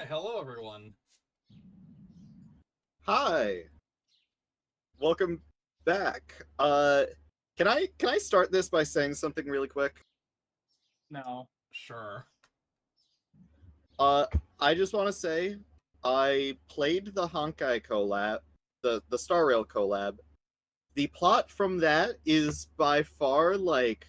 Alright, hello everyone. Hi. Welcome back. Can I start this by saying something really quick? No. Sure. I just want to say I played the Honkai collab, the Star Rail collab. The plot from that is by far like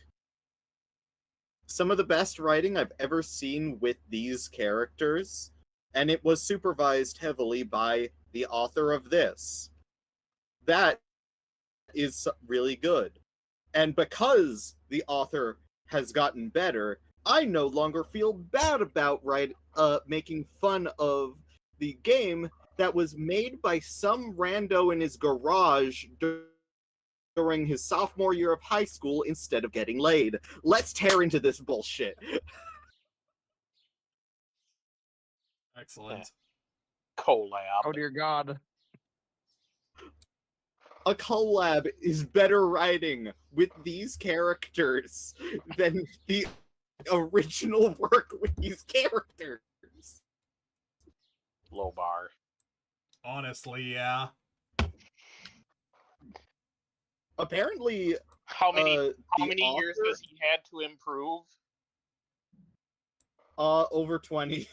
some of the best writing I've ever seen with these characters, and it was supervised heavily by the author of this. That is really good. And because the author has gotten better, I no longer feel bad about making fun of the game that was made by some rando in his garage during his sophomore year of high school instead of getting laid. Let's tear into this bullshit. Excellent. Collab. Oh dear God. A collab is better writing with these characters than the original work with these characters. Low bar. Honestly, yeah. Apparently, How many the years author- has he had to improve? over 20.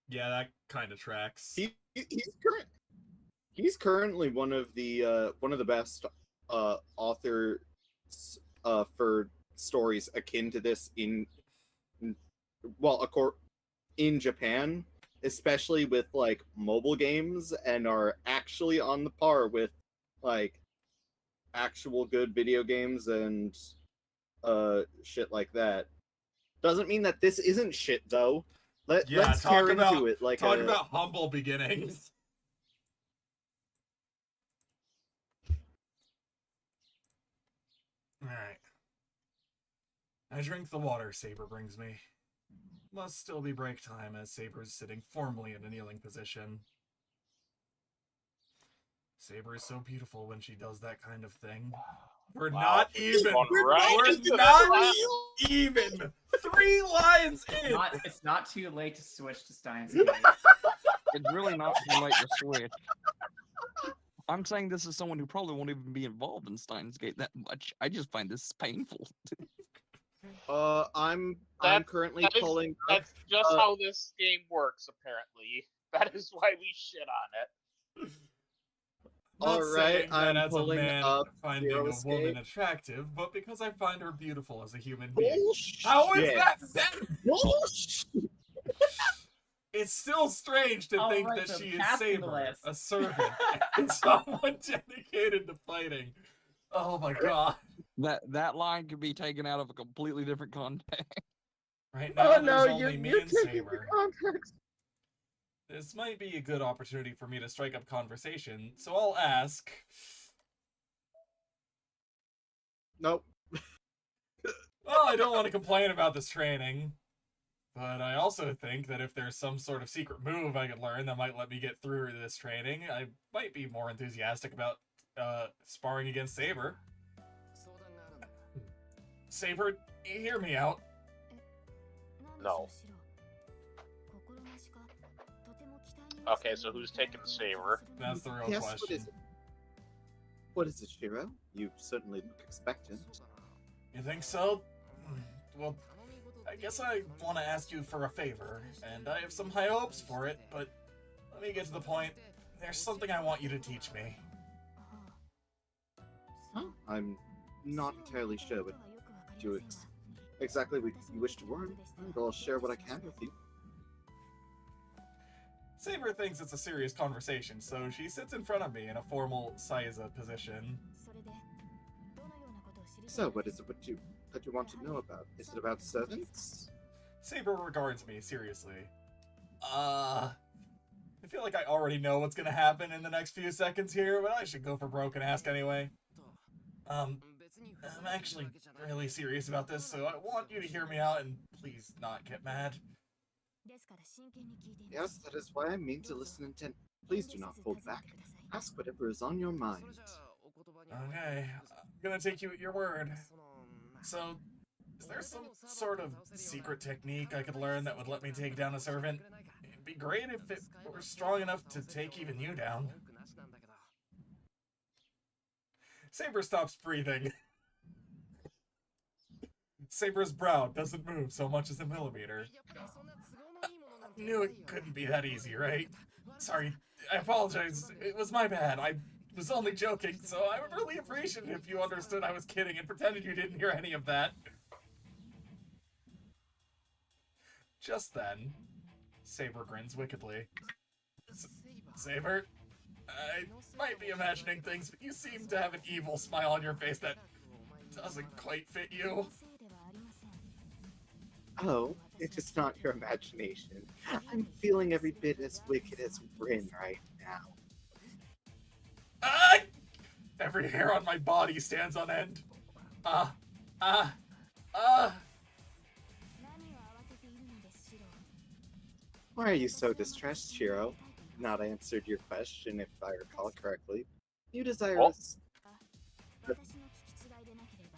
Yeah, that kind of tracks. He's currently one of the best authors for stories akin to this in Japan, especially with like mobile games, and are actually on the par with like actual good video games and shit like that. Doesn't mean that this isn't shit though. Let's tear into it. Like talk about humble beginnings. Alright. I drink the water Saber brings me. Must still be break time as Saber is sitting formally in a kneeling position. Saber is so beautiful when she does that kind of thing. We're not even. We're not even 3 lines in. It's not too late to switch to Steins Gate. It's really not too late to switch. I'm saying this as someone who probably won't even be involved in Steins Gate that much. I just find this painful. I'm currently pulling. That's just how this game works, apparently. That is why we shit on it. Alright, I'm as pulling a man up finding Zero a woman Escape. attractive, but because I find her beautiful as a human being. Bullshit. How is that? Bullshit. It's still strange to think Alright, that so she is casting the Saber, list. a servant, and someone dedicated to fighting. Oh my god. That line could be taken out of a completely different context. Right now, Oh no, there's only me you're and taking Saber. the context. This might be a good opportunity for me to strike up conversation, so I'll ask. Nope. Well, I don't want to complain about this training, but I also think that if there's some sort of secret move I could learn that might let me get through this training, I might be more enthusiastic about sparring against Saber. Saber, hear me out. No. Okay, so who's taking the Saber? That's the real Yes, question. What is it, Shiro? You certainly look expectant. You think so? Well, I guess I want to ask you for a favor, and I have some high hopes for it, but let me get to the point. There's something I want you to teach me. I'm not entirely sure what exactly you wish to learn, but I'll share what I can with you. Saber thinks it's a serious conversation, so she sits in front of me in a formal Saiza position. So, what is it that you want to know about? Is it about servants? Saber regards me seriously. I feel like I already know what's gonna happen in the next few seconds here, but I should go for broke and ask anyway. I'm actually really serious about this, so I want you to hear me out and please not get mad. Yes, that is why I mean to listen intent. Please do not hold back. Ask whatever is on your mind. Okay, I'm gonna take you at your word. So, is there some sort of secret technique I could learn that would let me take down a servant? It'd be great if it were strong enough to take even you down. Saber stops breathing. Saber's brow doesn't move so much as a millimeter. Knew it couldn't be that easy, right? Sorry, I apologize. It was my bad. I was only joking, so I would really appreciate it if you understood I was kidding and pretended you didn't hear any of that. Just then, Saber grins wickedly. Saber, I might be imagining things, but you seem to have an evil smile on your face that doesn't quite fit you. Oh, it is not your imagination. I'm feeling every bit as wicked as Rin right now. Ah! Every hair on my body stands on end. Ah. Why are you so distressed, Shiro? Not answered your question, if I recall correctly. You desire Oh.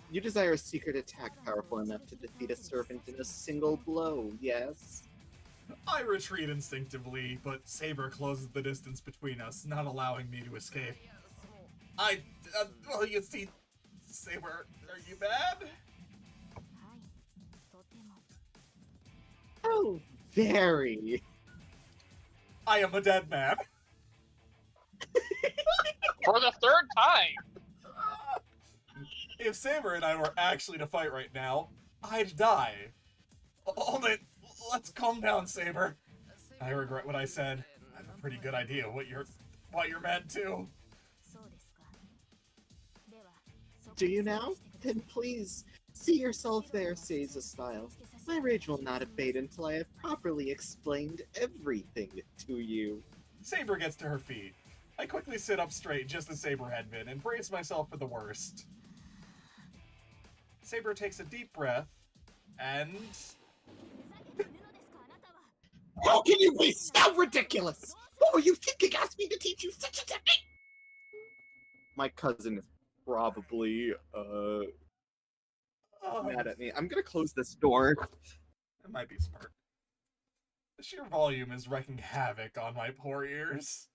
You desire a secret attack powerful enough to defeat a servant in a single blow, yes? I retreat instinctively, but Saber closes the distance between us, not allowing me to escape. Well, you see, Saber, are you bad? Oh, very. I am a dead man. For the third time. If Saber and I were actually to fight right now, I'd die. Hold it. Let's calm down, Saber. I regret what I said. I have a pretty good idea what you're mad to. Do you now? Then please, see yourself there, Seiza style. My rage will not abate until I have properly explained everything to you. Saber gets to her feet. I quickly sit up straight just as Saber had been and brace myself for the worst. Saber takes a deep breath, and... How can you be so ridiculous? What were you thinking asked me to teach you such a technique? My cousin is probably, mad at me. I'm gonna close this door. It might be smart. The sheer volume is wreaking havoc on my poor ears.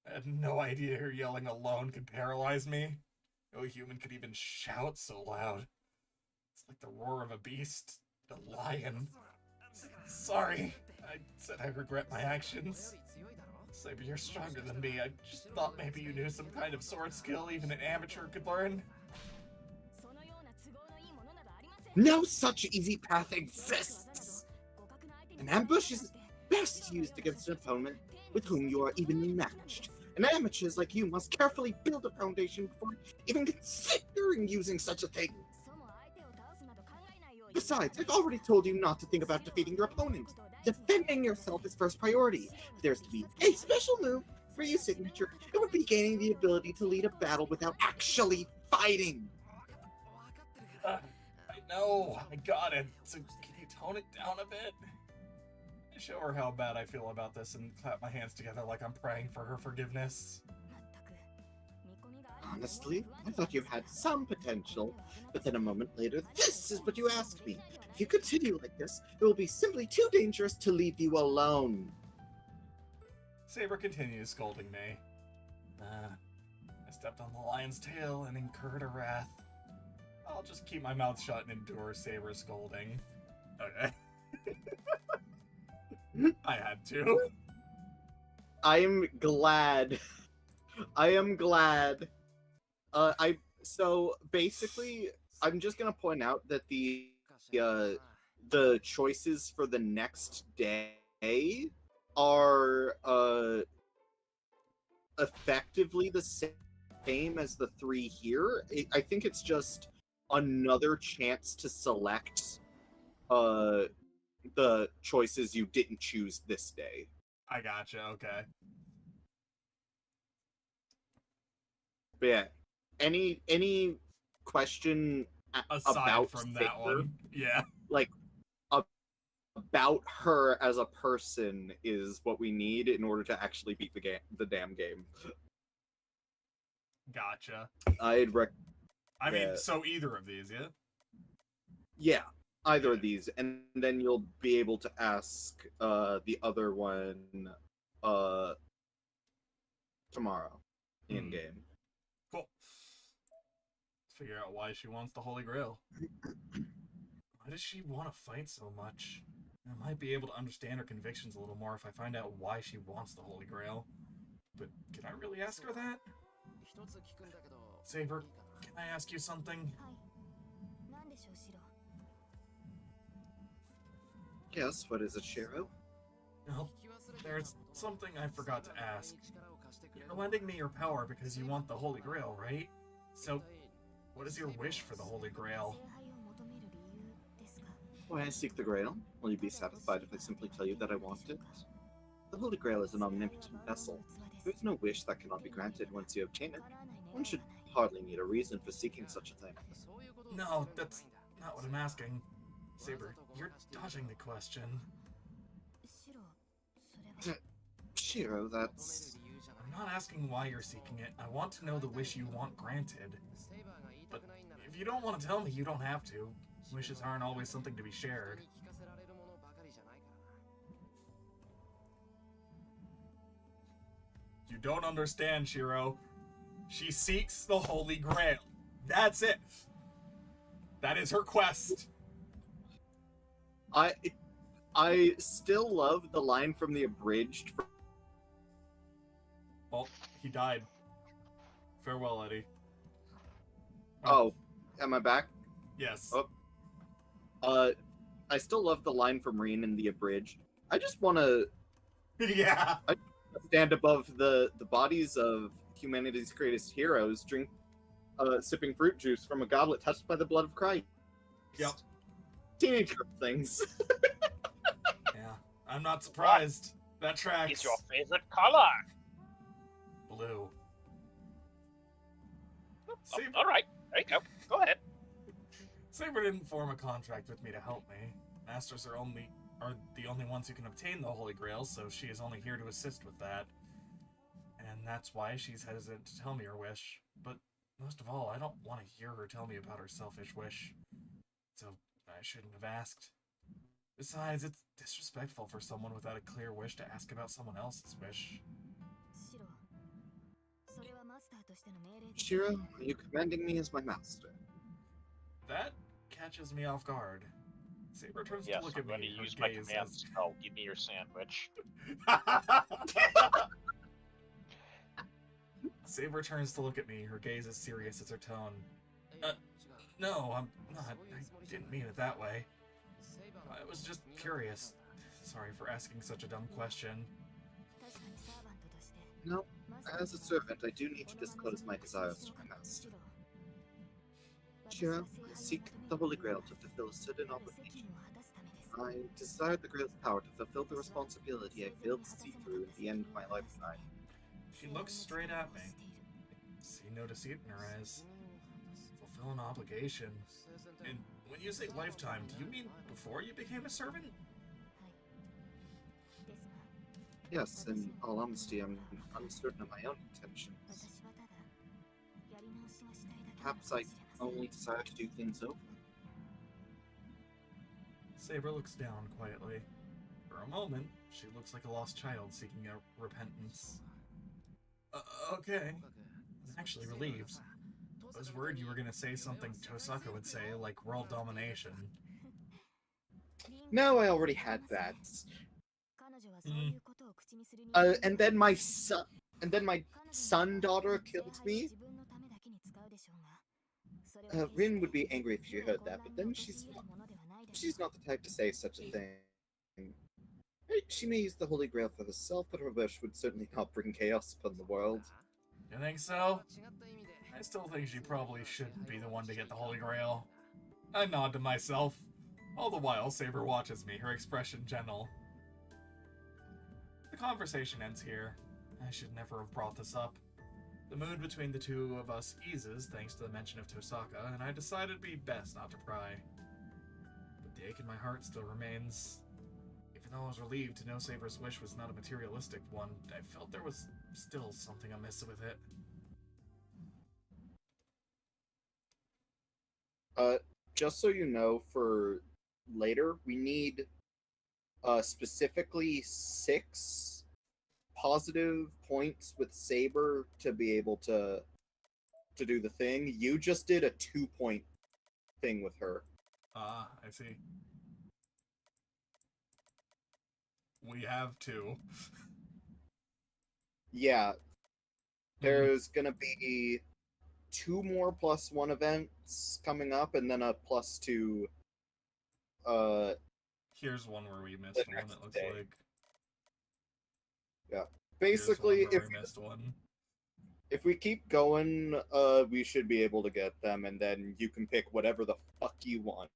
I had no idea her yelling alone could paralyze me. No human could even shout so loud. It's like the roar of a beast, a lion. Sorry, I said I regret my actions. Saber, you're stronger than me. I just thought maybe you knew some kind of sword skill even an amateur could learn. No such easy path exists! An ambush is best used against an opponent with whom you are evenly matched. And amateurs like you must carefully build a foundation before even considering using such a thing. Besides, I've already told you not to think about defeating your opponent. Defending yourself is first priority. If there's to be a special move for your signature, it would be gaining the ability to lead a battle without actually fighting. I know, I got it. So can you tone it down a bit? I show her how bad I feel about this and clap my hands together like I'm praying for her forgiveness. Honestly, I thought you had some potential, but then a moment later, this is what you asked me. If you continue like this, it will be simply too dangerous to leave you alone. Saber continues scolding me. I stepped on the lion's tail and incurred a wrath. I'll just keep my mouth shut and endure Saber's scolding. Okay. I had to. I'm glad. I am glad. So basically, I'm just gonna point out that the choices for the next day are effectively the same as the 3 here. I think it's just another chance to select the choices you didn't choose this day. I gotcha, okay. But yeah, any question Aside about from that Saber, one. Yeah. like about her as a person is what we need in order to actually beat the damn game. Gotcha. I mean, so either of these, yeah? yeah. either of these, and then you'll be able to ask the other one tomorrow in game. Cool. Let's figure out why she wants the Holy Grail. Why does she want to fight so much? I might be able to understand her convictions a little more if I find out why she wants the Holy Grail. But can I really ask her that? Saber, can I ask you something? Yes, what is it, Shiro? No, there's something I forgot to ask. You're lending me your power because you want the Holy Grail, right? So, what is your wish for the Holy Grail? Why I seek the Grail? Will you be satisfied if I simply tell you that I want it? The Holy Grail is an omnipotent vessel. There is no wish that cannot be granted once you obtain it. One should hardly need a reason for seeking such a thing. No, that's not what I'm asking. Saber, you're dodging the question. Shiro, that's... I'm not asking why you're seeking it. I want to know the wish you want granted. But if you don't want to tell me, you don't have to. Wishes aren't always something to be shared. You don't understand, Shiro. She seeks the Holy Grail. That's it. That is her quest. I still love the line from the abridged. Well, he died. Farewell, Eddie. Oh, am I back? Yes. Oh. I still love the line from Reen in the abridged. I just want to Yeah. stand above the bodies of humanity's greatest heroes, sipping fruit juice from a goblet touched by the blood of Christ. Yep. Teenage girl things. Yeah. I'm not surprised. That tracks. It's your favorite color. Blue. Oh, Saber, all right, there you go. Go ahead. Saber didn't form a contract with me to help me. Masters are the only ones who can obtain the Holy Grail, so she is only here to assist with that. And that's why she's hesitant to tell me her wish. But most of all, I don't want to hear her tell me about her selfish wish. So I shouldn't have asked. Besides, it's disrespectful for someone without a clear wish to ask about someone else's wish. Shiro, are you commending me as my master? That catches me off guard. Saber turns Yes, to look I'm at going me. to Her use my gaze command as... spell. Give me your sandwich. Saber turns to look at me. Her gaze is serious as her tone. No, I'm not. I didn't mean it that way. I was just curious. Sorry for asking such a dumb question. No, as a servant, I do need to disclose my desires to my master. Shiro, I seek the Holy Grail to fulfill a certain obligation. I desire the Grail's power to fulfill the responsibility I failed to see through at the end of my lifetime. She looks straight at me. See no deceit in her eyes. Fulfill an obligation. And when you say lifetime, do you mean before you became a servant? Yes, in all honesty, I'm uncertain of my own intentions. Perhaps I only desire to do things over. Saber looks down quietly. For a moment, she looks like a lost child seeking a repentance. Okay. I'm actually relieved. I was worried you were gonna say something Tosaka would say, like world domination. No, I already had that. And then my son daughter killed me. Rin would be angry if she heard that, but then she's not the type to say such a thing. She may use the Holy Grail for herself, but her wish would certainly not bring chaos upon the world. You think so? I still think she probably shouldn't be the one to get the Holy Grail. I nod to myself. All the while, Saber watches me, her expression gentle. The conversation ends here. I should never have brought this up. The mood between the two of us eases thanks to the mention of Tosaka, and I decided it'd be best not to pry. But the ache in my heart still remains. Even though I was relieved to know Saber's wish was not a materialistic one, I felt there was still something amiss with it. Just so you know, for later. We need specifically 6 positive points with Saber to be able to do the thing. You just did a 2-point thing with her. Ah, I see. We have 2. Yeah, there's gonna be 2 more +1 events coming up, and then a +2. Here's one where we missed The one, next it looks day. like. Yeah, Here's one basically, where we missed one. if we keep going, we should be able to get them, and then you can pick whatever the fuck you want.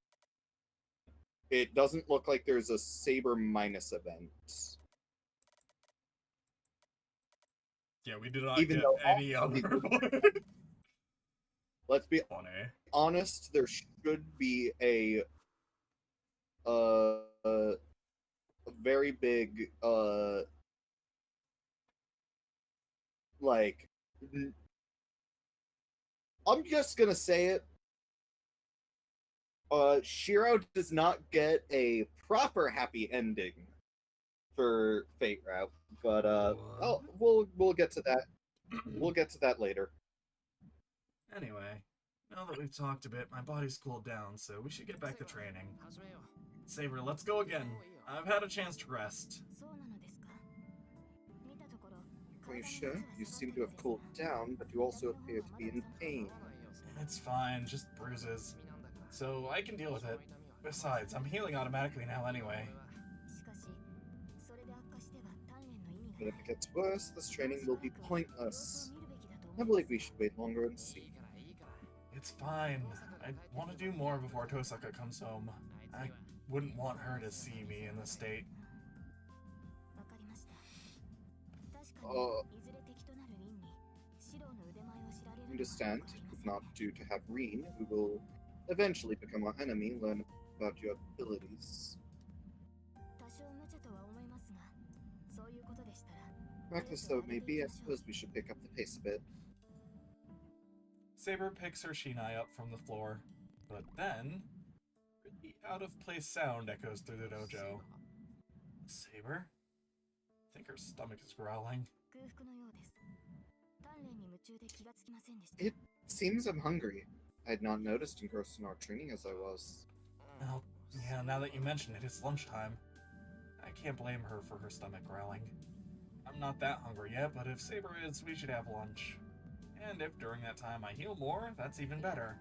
It doesn't look like there's a Saber minus event. Yeah, we did not Even get though any all other of one. Let's be Funny. honest, there should be a very big like I'm just gonna say it. Shiro does not get a proper happy ending for Fate Route, but What? we'll get to that. We'll get to that later. Anyway, now that we've talked a bit, my body's cooled down, so we should get back to training. Saber, let's go again. I've had a chance to rest. Are you sure? You seem to have cooled down, but you also appear to be in pain. It's fine, just bruises. So I can deal with it. Besides, I'm healing automatically now anyway. But if it gets worse, this training will be pointless. I believe we should wait longer and see. It's fine. I want to do more before Tosaka comes home. I wouldn't want her to see me in this state. Understand, it would not do to have Reen, who will eventually become our enemy, learn about your abilities. Reckless though it may be, I suppose we should pick up the pace a bit. Saber picks her Shinai up from the floor, but then really out-of-place sound echoes through the dojo. Saber? I think her stomach is growling. It seems I'm hungry. I had not noticed engrossed in our training as I was. Well, yeah, now that you mention it, it's lunchtime. I can't blame her for her stomach growling. I'm not that hungry yet, but if Saber is, we should have lunch. And if during that time I heal more, that's even better.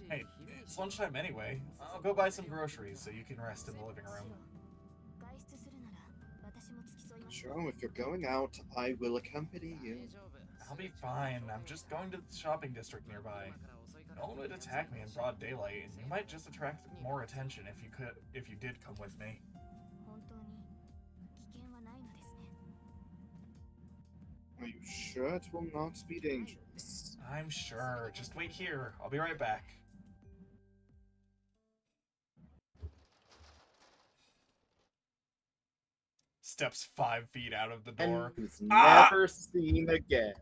Hey, it's lunchtime anyway. I'll go buy some groceries so you can rest in the living room. Sure, if you're going out, I will accompany you. I'll be fine. I'm just going to the shopping district nearby. No one would attack me in broad daylight, and you might just attract more attention if you did come with me. Are you sure it will not be dangerous? I'm sure. Just wait here. I'll be right back. Steps 5 feet out of the door. And is Ah! never seen again.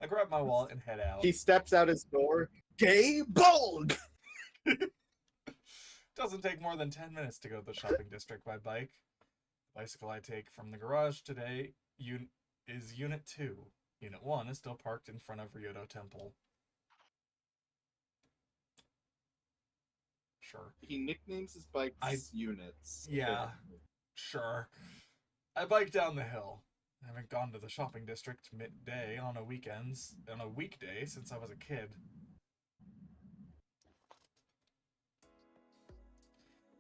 I grab my wallet and head out. He steps out his door. Gay bulg! Doesn't take more than 10 minutes to go to the shopping district by bike. The bicycle I take from the garage today is Unit 2. Unit 1 is still parked in front of Ryoto Temple. Sure. He nicknames his bikes units. Yeah, sure. I bike down the hill. I haven't gone to the shopping district midday on a weekday since I was a kid.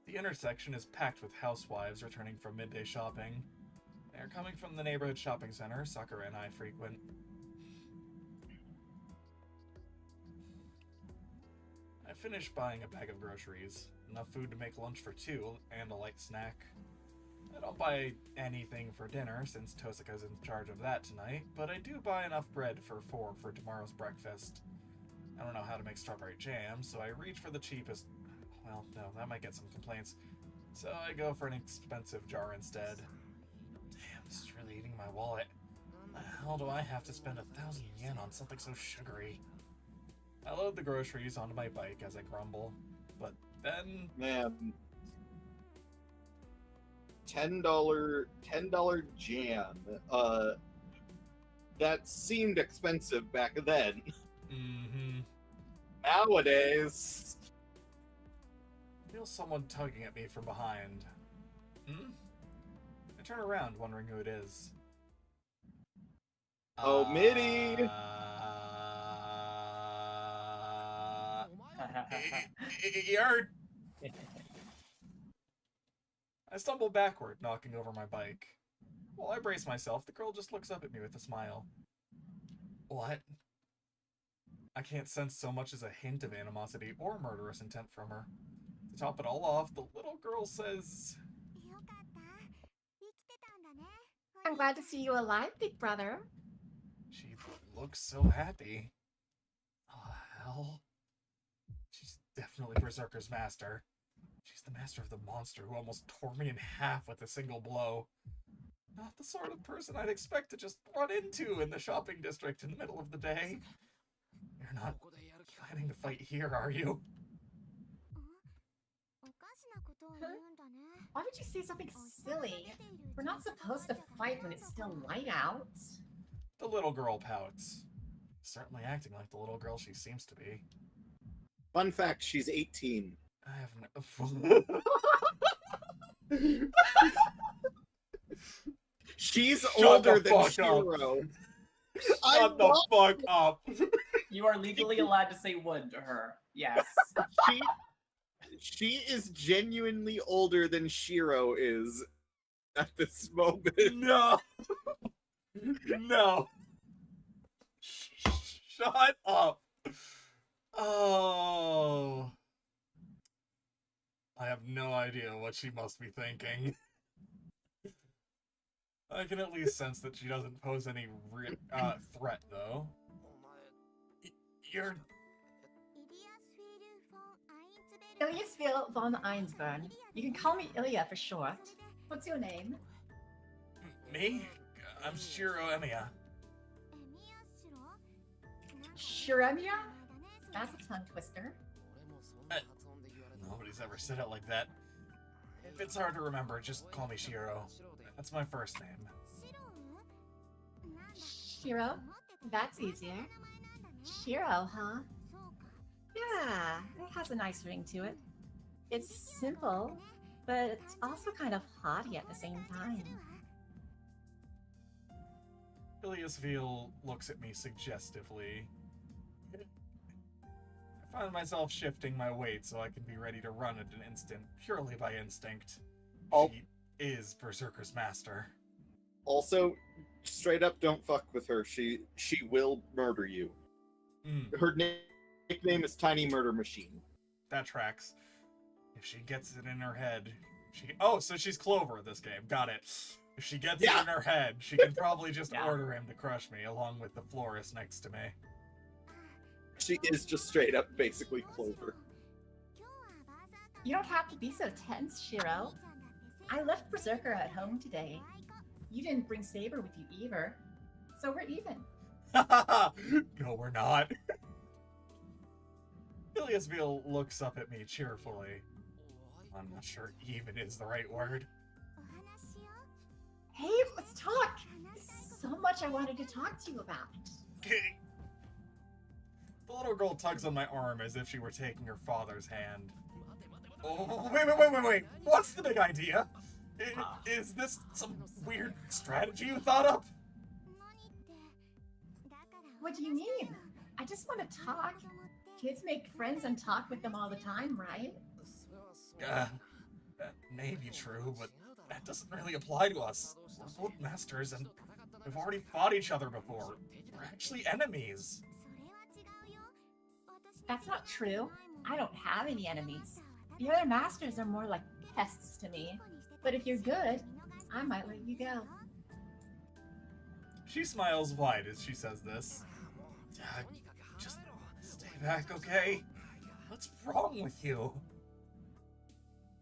The intersection is packed with housewives returning from midday shopping. They're coming from the neighborhood shopping center Sakura and I frequent. I finished buying a bag of groceries, enough food to make lunch for 2 and a light snack. I don't buy anything for dinner since Tosaka's in charge of that tonight, but I do buy enough bread for 4 for tomorrow's breakfast. I don't know how to make strawberry jam, so I reach for the cheapest. Well, no, that might get some complaints. So I go for an expensive jar instead. Damn, this is really eating my wallet. How do I have to spend 1,000 yen on something so sugary? I load the groceries onto my bike as I grumble, but then Man. $10 jam. That seemed expensive back then. mm-hmm. Nowadays, I feel someone tugging at me from behind. Hmm? I turn around, wondering who it is. Oh, Mitty! You're... I stumble backward, knocking over my bike. While I brace myself, the girl just looks up at me with a smile. What? I can't sense so much as a hint of animosity or murderous intent from her. To top it all off, the little girl says... I'm glad to see you alive, big brother. She looks so happy. Oh, hell. She's definitely Berserker's master. She's the master of the monster who almost tore me in half with a single blow. Not the sort of person I'd expect to just run into in the shopping district in the middle of the day. You're not planning to fight here, are you? Why would you say something silly? We're not supposed to fight when it's still light out. The little girl pouts. Certainly acting like the little girl she seems to be. fun fact, she's 18. I have no... She's Shut older the than fuck up. Shiro. Shut the fuck up. You are legally allowed to say would to her. Yes. She is genuinely older than Shiro is at this moment. No. No. Shut up. Oh. I have no idea what she must be thinking. I can at least sense that she doesn't pose any threat, though. You're... Iliasville von Einsburn. You can call me Ilya for short. What's your name? Me? I'm Shiro Emiya. Shiremia? That's a tongue twister. Nobody's ever said it like that. If it's hard to remember, just call me Shiro. That's my first name. Shiro? That's easier. Shiro, huh? Yeah, it has a nice ring to it. It's simple, but it's also kind of haughty at the same time. Iliasville looks at me suggestively. I find myself shifting my weight so I can be ready to run at an instant, purely by instinct. Oh. She is Berserker's master. Also, straight up, don't fuck with her. She will murder you. Her nickname is Tiny Murder Machine. That tracks. If she gets it in her head, oh, so she's Clover this game. Got it. If she gets it in her head, she can probably just order him to crush me, along with the florist next to me. She is just straight up basically Clover. You don't have to be so tense, Shiro. I left Berserker at home today. You didn't bring Saber with you either, so we're even. No, we're not. Iliasville looks up at me cheerfully. I'm not sure even is the right word. Hey, let's talk! There's so much I wanted to talk to you about. The little girl tugs on my arm as if she were taking her father's hand. Oh, wait. What's the big idea? Is this some weird strategy you thought up? What do you mean? I just want to talk. Kids make friends and talk with them all the time, right? That may be true, but that doesn't really apply to us. We're both masters, and we've already fought each other before. We're actually enemies. That's not true. I don't have any enemies. The other masters are more like pests to me. But if you're good, I might let you go. She smiles wide as she says this. Just stay back, okay? What's wrong with you?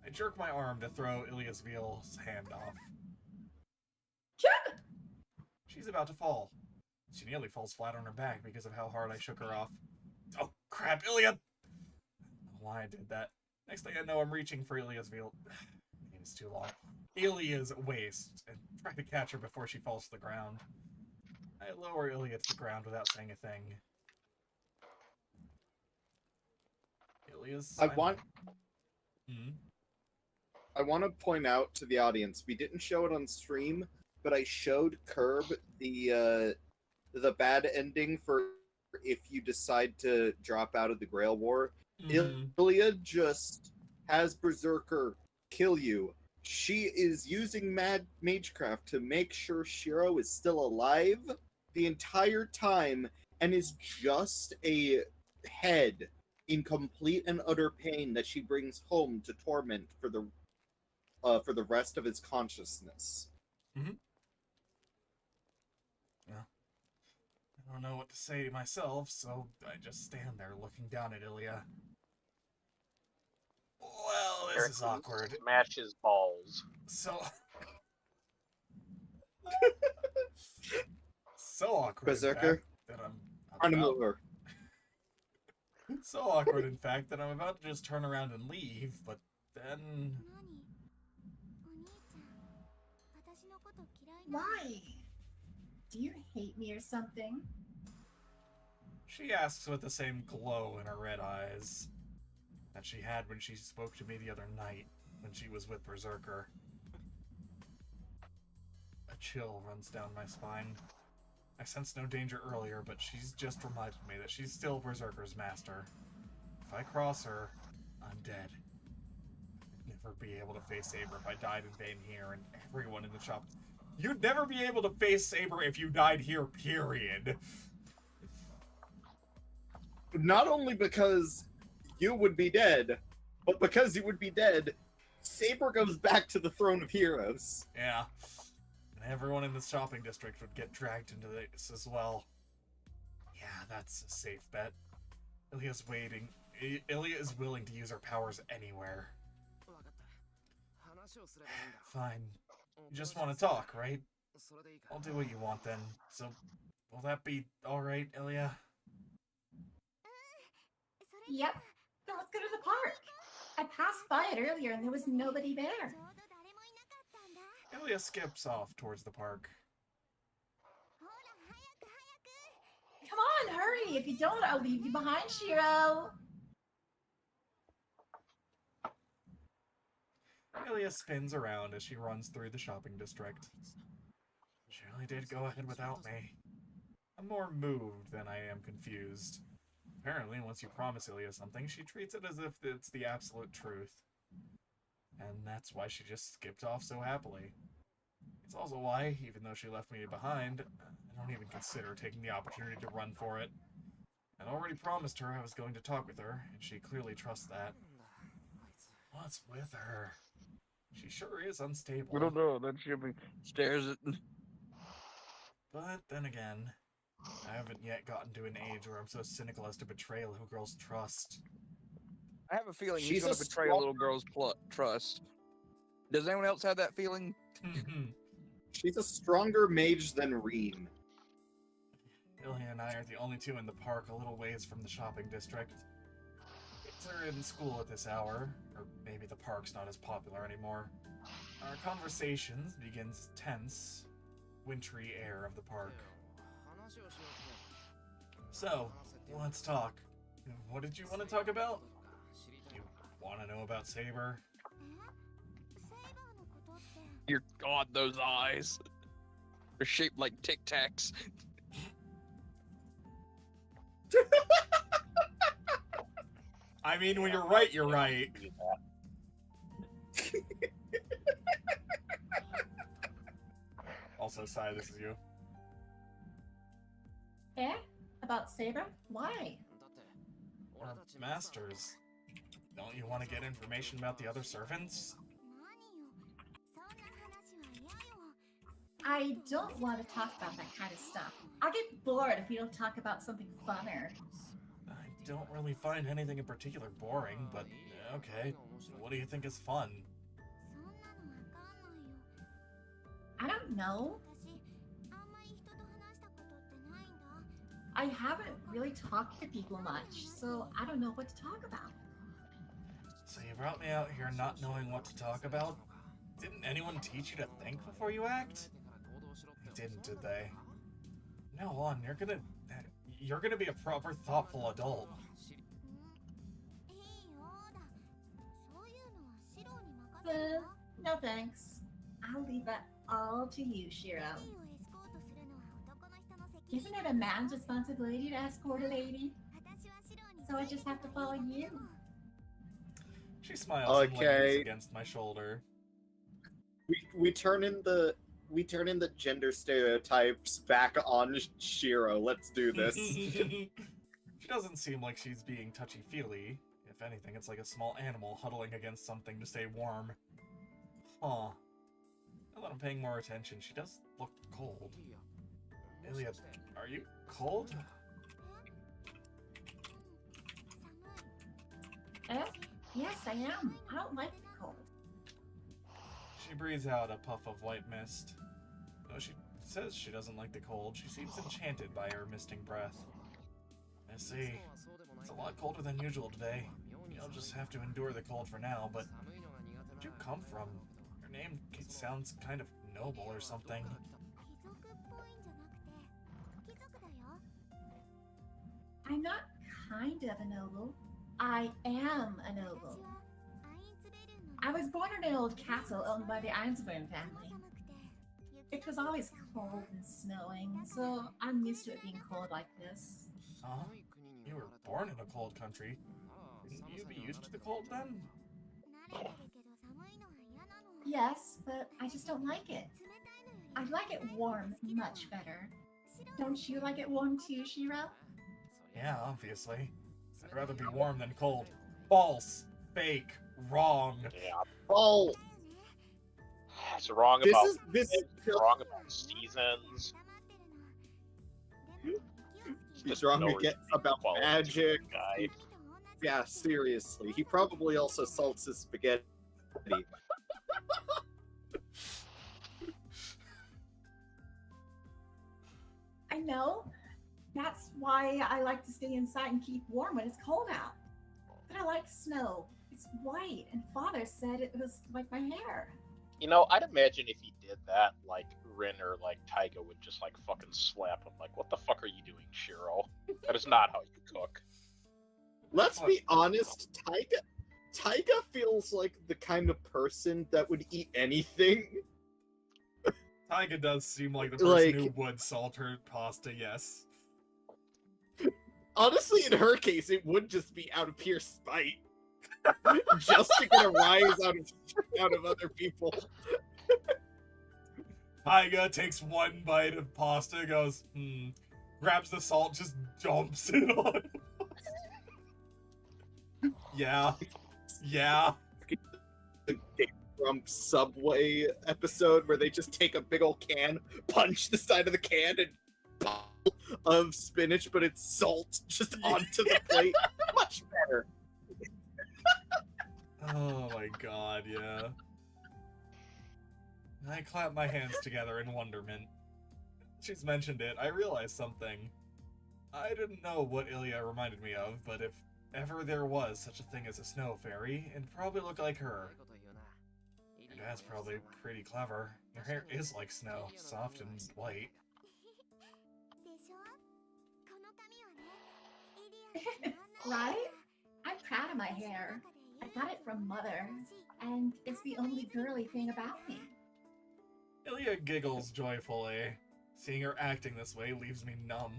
I jerk my arm to throw Iliasville's hand off. Kid! She's about to fall. She nearly falls flat on her back because of how hard I shook her off. Oh, crap, Ilya! I don't know why I did that. Next thing I know, I'm reaching for Ilya's veil. Name is too long. Ilya's waist and try to catch her before she falls to the ground. I lower Ilya to the ground without saying a thing. Ilya's. I want Hmm? I want to point out to the audience, we didn't show it on stream, but I showed Curb the bad ending for if you decide to drop out of the Grail War. Mhm. Ilya just has Berserker kill you. She is using Magecraft to make sure Shiro is still alive the entire time and is just a head in complete and utter pain that she brings home to torment for the rest of his consciousness. Mm-hmm. Well, I don't know what to say myself, so I just stand there looking down at Ilya. Well, this is awkward. Smash his balls. So... so awkward, Berserker, in fact, that I'm run him about... over. So awkward, in fact, that I'm about to just turn around and leave, but then... Why? Do you hate me or something? She asks with the same glow in her red eyes that she had when she spoke to me the other night when she was with Berserker. A chill runs down my spine. I sensed no danger earlier, but she's just reminded me that she's still Berserker's master. If I cross her, I'm dead. I'd never be able to face Saber if I died in vain here, and everyone in the shop... You'd never be able to face Saber if you died here, period. Not only because you would be dead, but because you would be dead, Saber goes back to the throne of heroes. Yeah. And everyone in the shopping district would get dragged into this as well. Yeah, that's a safe bet. Ilya's waiting. Ilya is willing to use her powers anywhere. Fine. You just want to talk, right? I'll do what you want then. So, will that be alright, Ilya? Yep. Then let's go to the park. I passed by it earlier and there was nobody there. Ilya skips off towards the park. Come on, hurry. If you don't, I'll leave you behind, Shiro. Ilya spins around as she runs through the shopping district. She really did go ahead without me. I'm more moved than I am confused. Apparently, once you promise Ilya something, she treats it as if it's the absolute truth. And that's why she just skipped off so happily. It's also why, even though she left me behind, I don't even consider taking the opportunity to run for it. I'd already promised her I was going to talk with her, and she clearly trusts that. What's with her? She sure is unstable. We don't know. That shipping stares at. But then again, I haven't yet gotten to an age where I'm so cynical as to betray a little girl's trust. I have a feeling She's he's going a to betray a little girl's trust. Does anyone else have that feeling? She's a stronger mage than Reem. Ilya and I are the only two in the park a little ways from the shopping district. Kids are in school at this hour, or maybe the park's not as popular anymore. Our conversations begins tense, wintry air of the park. So, let's talk. What did you want to talk about? You want to know about Saber? Dear God, those eyes. They're shaped like Tic Tacs. I mean, when you're right, you're right. Also, Sai, this is you. Eh? About Saber? Why? Masters, don't you want to get information about the other servants? I don't want to talk about that kind of stuff. I'll get bored if we don't talk about something funner. I don't really find anything in particular boring, but okay. What do you think is fun? I don't know. I haven't really talked to people much, so I don't know what to talk about. So you brought me out here not knowing what to talk about? Didn't anyone teach you to think before you act? They didn't, did they? Now on, you're gonna be a proper thoughtful adult. No thanks. I'll leave that all to you, Shiro. Isn't it a man's responsibility to escort a lady? So I just have to follow you. She smiles and Okay. leans against my shoulder. We turn in the gender stereotypes back on Shiro. Let's do this. She doesn't seem like she's being touchy-feely. If anything, it's like a small animal huddling against something to stay warm. Huh. Now that I'm paying more attention, she does look cold. Ilya, are you cold? Yes, I am. I don't like the cold. She breathes out a puff of white mist. Though she says she doesn't like the cold, she seems enchanted by her misting breath. I see. It's a lot colder than usual today. You'll just have to endure the cold for now, but where'd you come from? Your name sounds kind of noble or something. I'm not kind of a noble. I am a noble. I was born in an old castle owned by the Einsborn family. It was always cold and snowing, so I'm used to it being cold like this. Huh? You were born in a cold country. Wouldn't you be used to the cold then? Yes, but I just don't like it. I like it warm much better. Don't you like it warm too, Shiro? Yeah, obviously. I'd rather be warm than cold. False. Fake. Wrong. Yeah, Oh, it's wrong this about is it's wrong about seasons. He's wrong No again reason about quality magic. guy. Yeah, seriously. He probably also salts his spaghetti. I know. That's why I like to stay inside and keep warm when it's cold out. But I like snow. It's white, and Father said it was like my hair. You know, I'd imagine if he did that, like Rin or like Taiga would just like fucking slap him. Like, what the fuck are you doing, Shiro? That is not how you cook. Let's be honest, Taiga feels like the kind of person that would eat anything. Taiga does seem like the person who Like- would salt her pasta, yes. Honestly, in her case, it would just be out of pure spite. Just to get a rise out of other people. Taiga takes one bite of pasta, goes, grabs the salt, just dumps it on. Yeah. Yeah. From Subway episode where they just take a big old can, punch the side of the can, and pile of spinach, but it's salt just onto the plate. Much better. Oh my god, yeah. I clap my hands together in wonderment. She's mentioned it. I realized something. I didn't know what Ilya reminded me of, but if ever there was such a thing as a snow fairy, it'd probably look like her. Your dad's probably pretty clever. Your hair is like snow, soft and white. Right? I'm proud of my hair. I got it from Mother, and it's the only girly thing about me. Ilya giggles joyfully. Seeing her acting this way leaves me numb.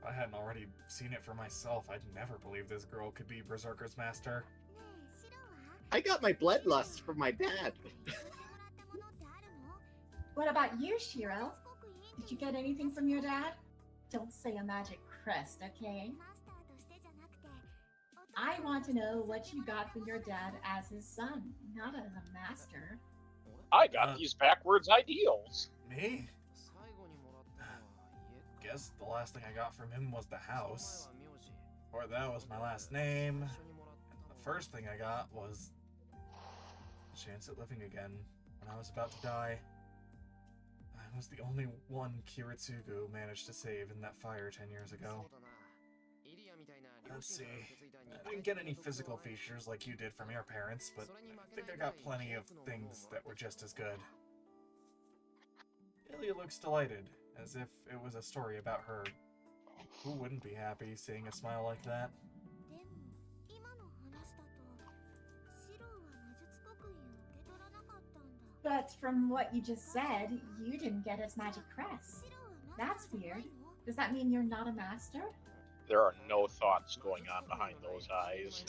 If I hadn't already seen it for myself, I'd never believe this girl could be Berserker's master. I got my bloodlust from my dad. What about you, Shiro? Did you get anything from your dad? Don't say a magic crest, okay? I want to know what you got from your dad as his son, not as a master. I got these backwards ideals. Me? Guess the last thing I got from him was the house. Or that was my last name. And the first thing I got was a chance at living again when I was about to die. I was the only one Kiritsugu managed to save in that fire 10 years ago. Let's see. I didn't get any physical features like you did from your parents, but I think I got plenty of things that were just as good. Ilya looks delighted, as if it was a story about her. Who wouldn't be happy seeing a smile like that? But from what you just said, you didn't get its magic crest. That's weird. Does that mean you're not a master? There are no thoughts going on behind those eyes.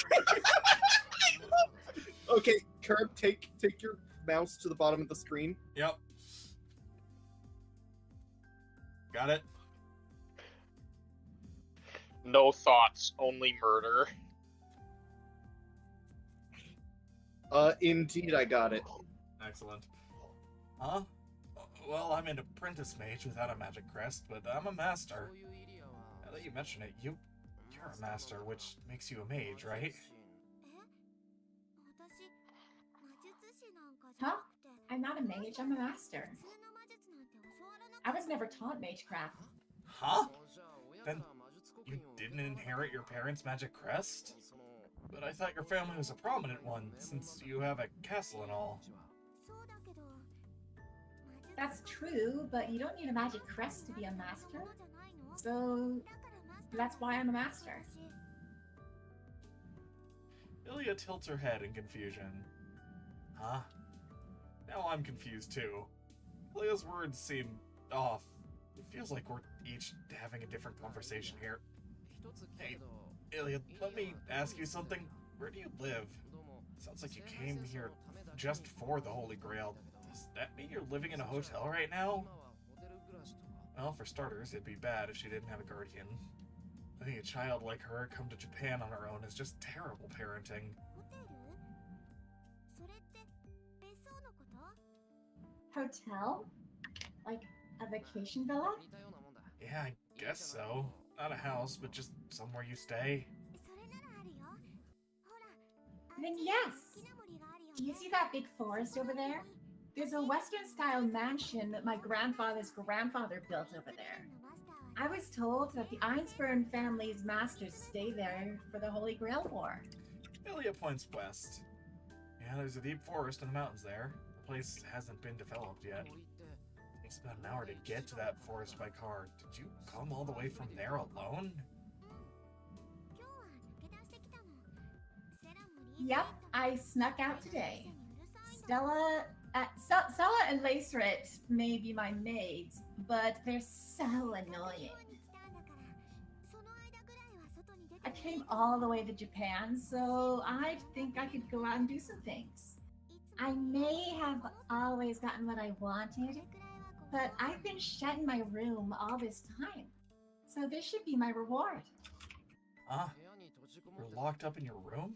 Okay, Curb, take your mouse to the bottom of the screen. Yep. Got it? No thoughts, only murder. Indeed, I got it. Excellent. Huh? Well, I'm an apprentice mage without a magic crest, but I'm a master. Now that you mention it, you're a master, which makes you a mage, right? Huh? I'm not a mage, I'm a master. I was never taught magecraft. Huh? Then you didn't inherit your parents' magic crest? But I thought your family was a prominent one, since you have a castle and all. That's true, but you don't need a magic crest to be a master. So that's why I'm a master. Ilya tilts her head in confusion. Huh? Now I'm confused too. Ilya's words seem off. It feels like we're each having a different conversation here. Hey, Ilya, let me ask you something. Where do you live? Sounds like you came here just for the Holy Grail. Does that mean you're living in a hotel right now? Well, for starters, it'd be bad if she didn't have a guardian. Letting a child like her come to Japan on her own is just terrible parenting. Hotel? Like a vacation villa? Yeah, I guess so. Not a house, but just somewhere you stay. Then yes! Do you see that big forest over there? There's a Western-style mansion that my grandfather's grandfather built over there. I was told that the Einsburn family's masters stay there for the Holy Grail War. Ilya points west. Yeah, there's a deep forest in the mountains there. The place hasn't been developed yet. It takes about an hour to get to that forest by car. Did you come all the way from there alone? Yep, I snuck out today. Stella and Laceret may be my maids, but they're so annoying. I came all the way to Japan, so I think I could go out and do some things. I may have always gotten what I wanted, but I've been shut in my room all this time, so this should be my reward. Huh? You're locked up in your room?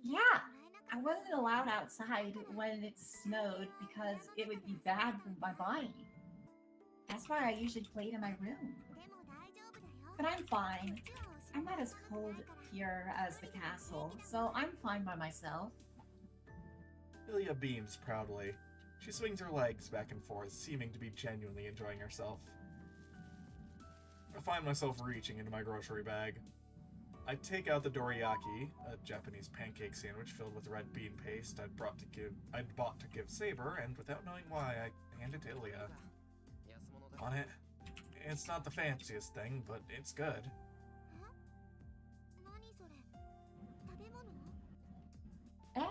Yeah, I wasn't allowed outside when it snowed because it would be bad for my body. That's why I usually played in my room. But I'm fine. I'm not as cold here as the castle, so I'm fine by myself. Ilya beams proudly. She swings her legs back and forth, seeming to be genuinely enjoying herself. I find myself reaching into my grocery bag. I take out the dorayaki, a Japanese pancake sandwich filled with red bean paste I'd bought to give Saber, and without knowing why, I hand it to Ilya. On it, it's not the fanciest thing, but it's good. Eh?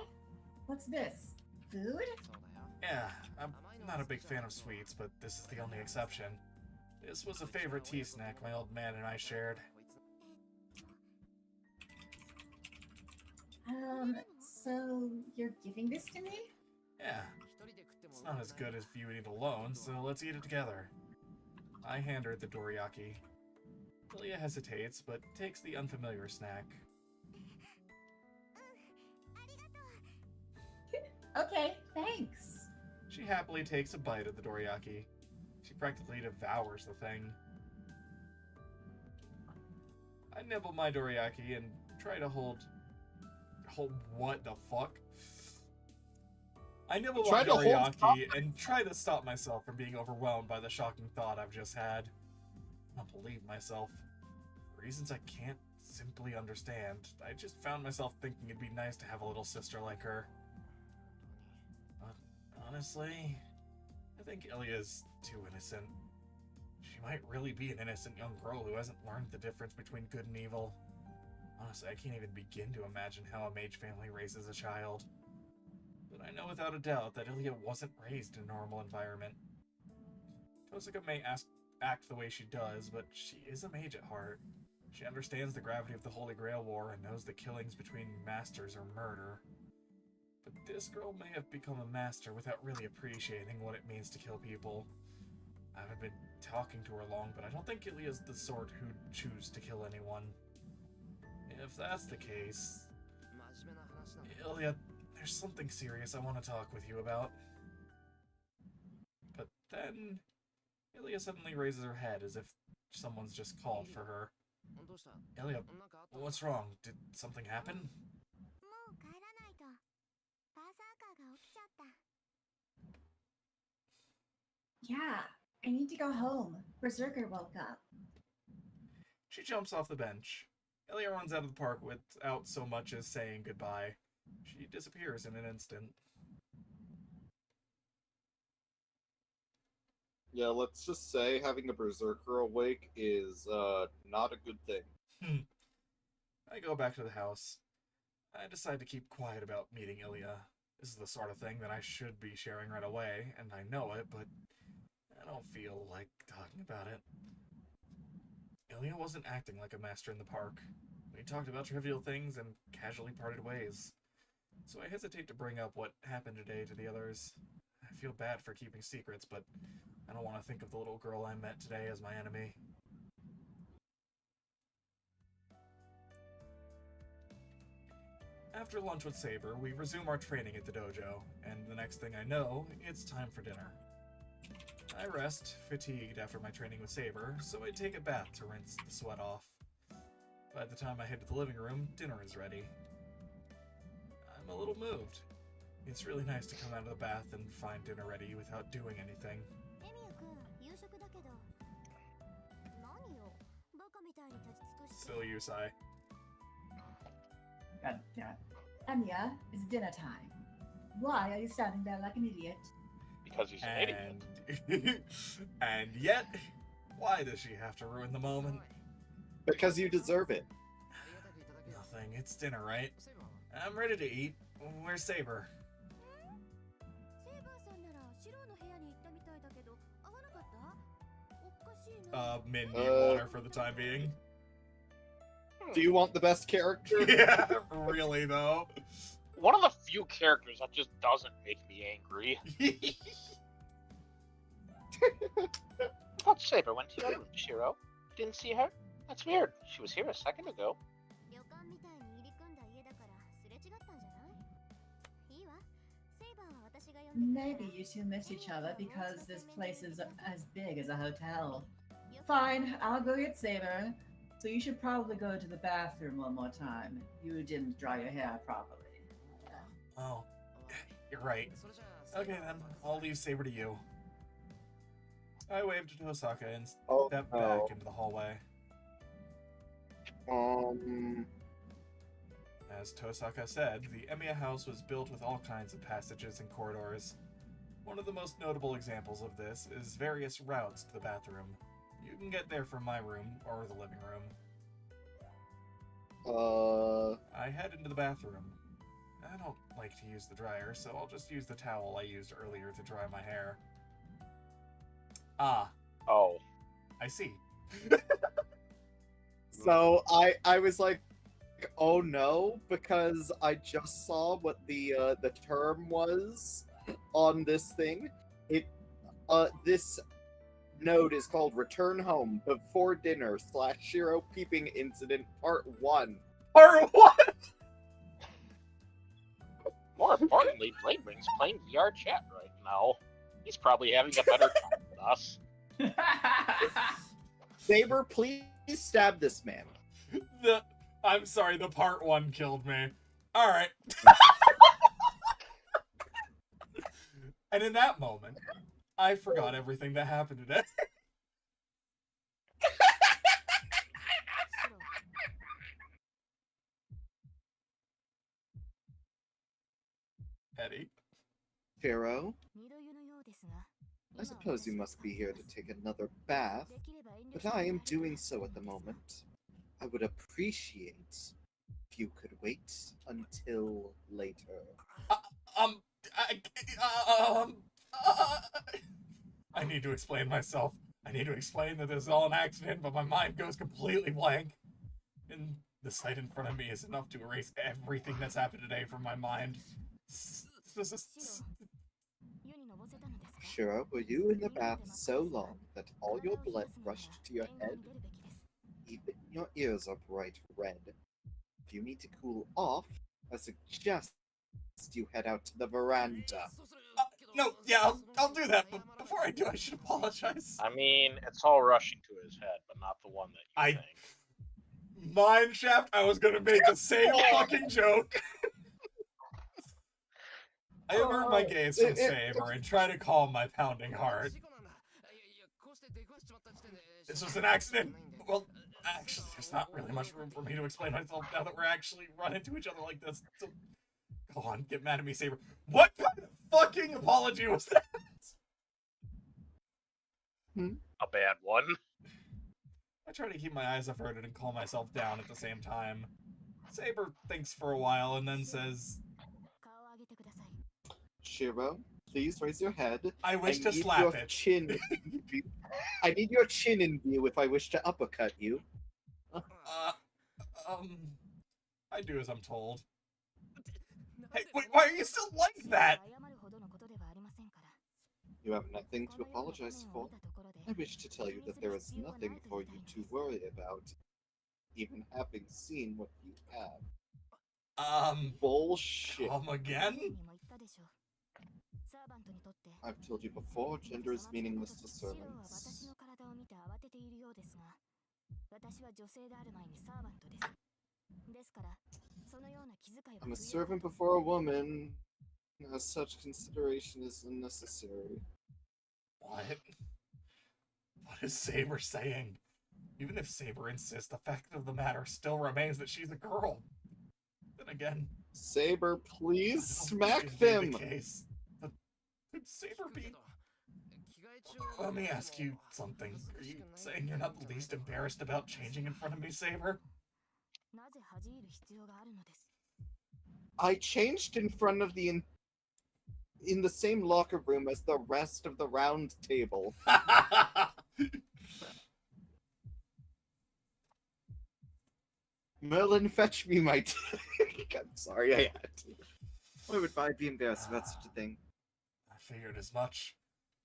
What's this? Food? Yeah, I'm not a big fan of sweets, but this is the only exception. This was a favorite tea snack my old man and I shared. So you're giving this to me? Yeah. It's not as good as if you would eat alone, so let's eat it together. I hand her the dorayaki. Ilya hesitates, but takes the unfamiliar snack. Okay, thanks. She happily takes a bite of the dorayaki. She practically devours the thing. I nibble my dorayaki and try to hold what the fuck? I nibble Try on to hold teriyaki and try to stop myself from being overwhelmed by the shocking thought I've just had. I don't believe myself. For reasons I can't simply understand, I just found myself thinking it'd be nice to have a little sister like her. But honestly, I think Ilya's too innocent. She might really be an innocent young girl who hasn't learned the difference between good and evil. Honestly, I can't even begin to imagine how a mage family raises a child. But I know without a doubt that Ilya wasn't raised in a normal environment. Tosaka may act the way she does, but she is a mage at heart. She understands the gravity of the Holy Grail War and knows that killings between masters are murder. But this girl may have become a master without really appreciating what it means to kill people. I haven't been talking to her long, but I don't think Ilya's the sort who'd choose to kill anyone. If that's the case, Ilya, there's something serious I want to talk with you about. But then, Ilya suddenly raises her head as if someone's just called for her. Ilya, what's wrong? Did something happen? Yeah, I need to go home. Berserker woke up. She jumps off the bench. Ilya runs out of the park without so much as saying goodbye. She disappears in an instant. Yeah, let's just say having a berserker awake is not a good thing. I go back to the house. I decide to keep quiet about meeting Ilya. This is the sort of thing that I should be sharing right away, and I know it, but I don't feel like talking about it. Ilya wasn't acting like a master in the park. We talked about trivial things and casually parted ways. So I hesitate to bring up what happened today to the others. I feel bad for keeping secrets, but I don't want to think of the little girl I met today as my enemy. After lunch with Saber, we resume our training at the dojo, and the next thing I know, it's time for dinner. I rest, fatigued after my training with Saber, so I take a bath to rinse the sweat off. By the time I head to the living room, dinner is ready. I'm a little moved. It's really nice to come out of the bath and find dinner ready without doing anything. Still you, Sai. God damn it. Anya, it's dinner time. Why are you standing there like an idiot? Because he's an idiot. And... and yet, why does she have to ruin the moment? Because you deserve it. Nothing, it's dinner, right? I'm ready to eat. Where's Saber? Min, you want her for the time being? Do you want the best character? Yeah, really though. One of the few characters that just doesn't make me angry. I thought Saber went to your room, Shiro. Didn't see her? That's weird. She was here a second ago. Maybe you two missed each other because this place is as big as a hotel. Fine, I'll go get Saber. So you should probably go to the bathroom one more time. You didn't dry your hair properly. Oh, you're right. Okay then, I'll leave Saber to you. I waved to Tosaka and stepped back into the hallway. As Tosaka said, the Emiya house was built with all kinds of passages and corridors. One of the most notable examples of this is various routes to the bathroom. You can get there from my room or the living room. I head into the bathroom. I don't like to use the dryer, so I'll just use the towel I used earlier to dry my hair. Ah. Oh. I see. So I was like, oh no, because I just saw what the term was on this thing. This node is called Return Home Before Dinner / Shiro Peeping Incident Part 1. Part 1? More importantly, Bladewing's playing VR chat right now. He's probably having a better time than us. Saber, please stab this man. I'm sorry, the Part 1 killed me. Alright. And in that moment, I forgot everything that happened today. Eddie. Pharaoh, I suppose you must be here to take another bath, but I am doing so at the moment. I would appreciate if you could wait until later. Um, I, um, uh, I need to explain myself. I need to explain that this is all an accident, but my mind goes completely blank. And the sight in front of me is enough to erase everything that's happened today from my mind. Shira, were you in the bath so long that all your blood rushed to your head? Even your ears are bright red. If you need to cool off, I suggest you head out to the veranda. No, yeah, I'll do that, but before I do, I should apologize. I mean, it's all rushing to his head, but not the one that you think. Mineshaft, I was gonna make the same fucking joke. I avert my gaze from Saber and try to calm my pounding heart. This was an accident. Well, actually, there's not really much room for me to explain myself now that we're actually run into each other like this. So, go on, get mad at me, Saber. What kind of fucking apology was that? A bad one. I try to keep my eyes averted and calm myself down at the same time. Saber thinks for a while and then says, Shiro, please raise your head. I wish to need slap your it. Chin. I need your chin in view if I wish to uppercut you. I do as I'm told. Hey, wait, why are you still like that? You have nothing to apologize for. I wish to tell you that there is nothing for you to worry about, even having seen what you have. Bullshit. Come again? I've told you before, gender is meaningless to servants. I'm a servant before a woman. As such, consideration is unnecessary. What? What is Saber saying? Even if Saber insists, the fact of the matter still remains that she's a girl. Then again, Saber, please smack it may be them! the case. But could Saber be... Let me ask you something. Are you saying you're not the least embarrassed about changing in front of me, Saber? I changed in front of in the same locker room as the rest of the round table. Merlin, fetch me my I'm sorry, I had to. Why would I be embarrassed about such a thing? I figured as much.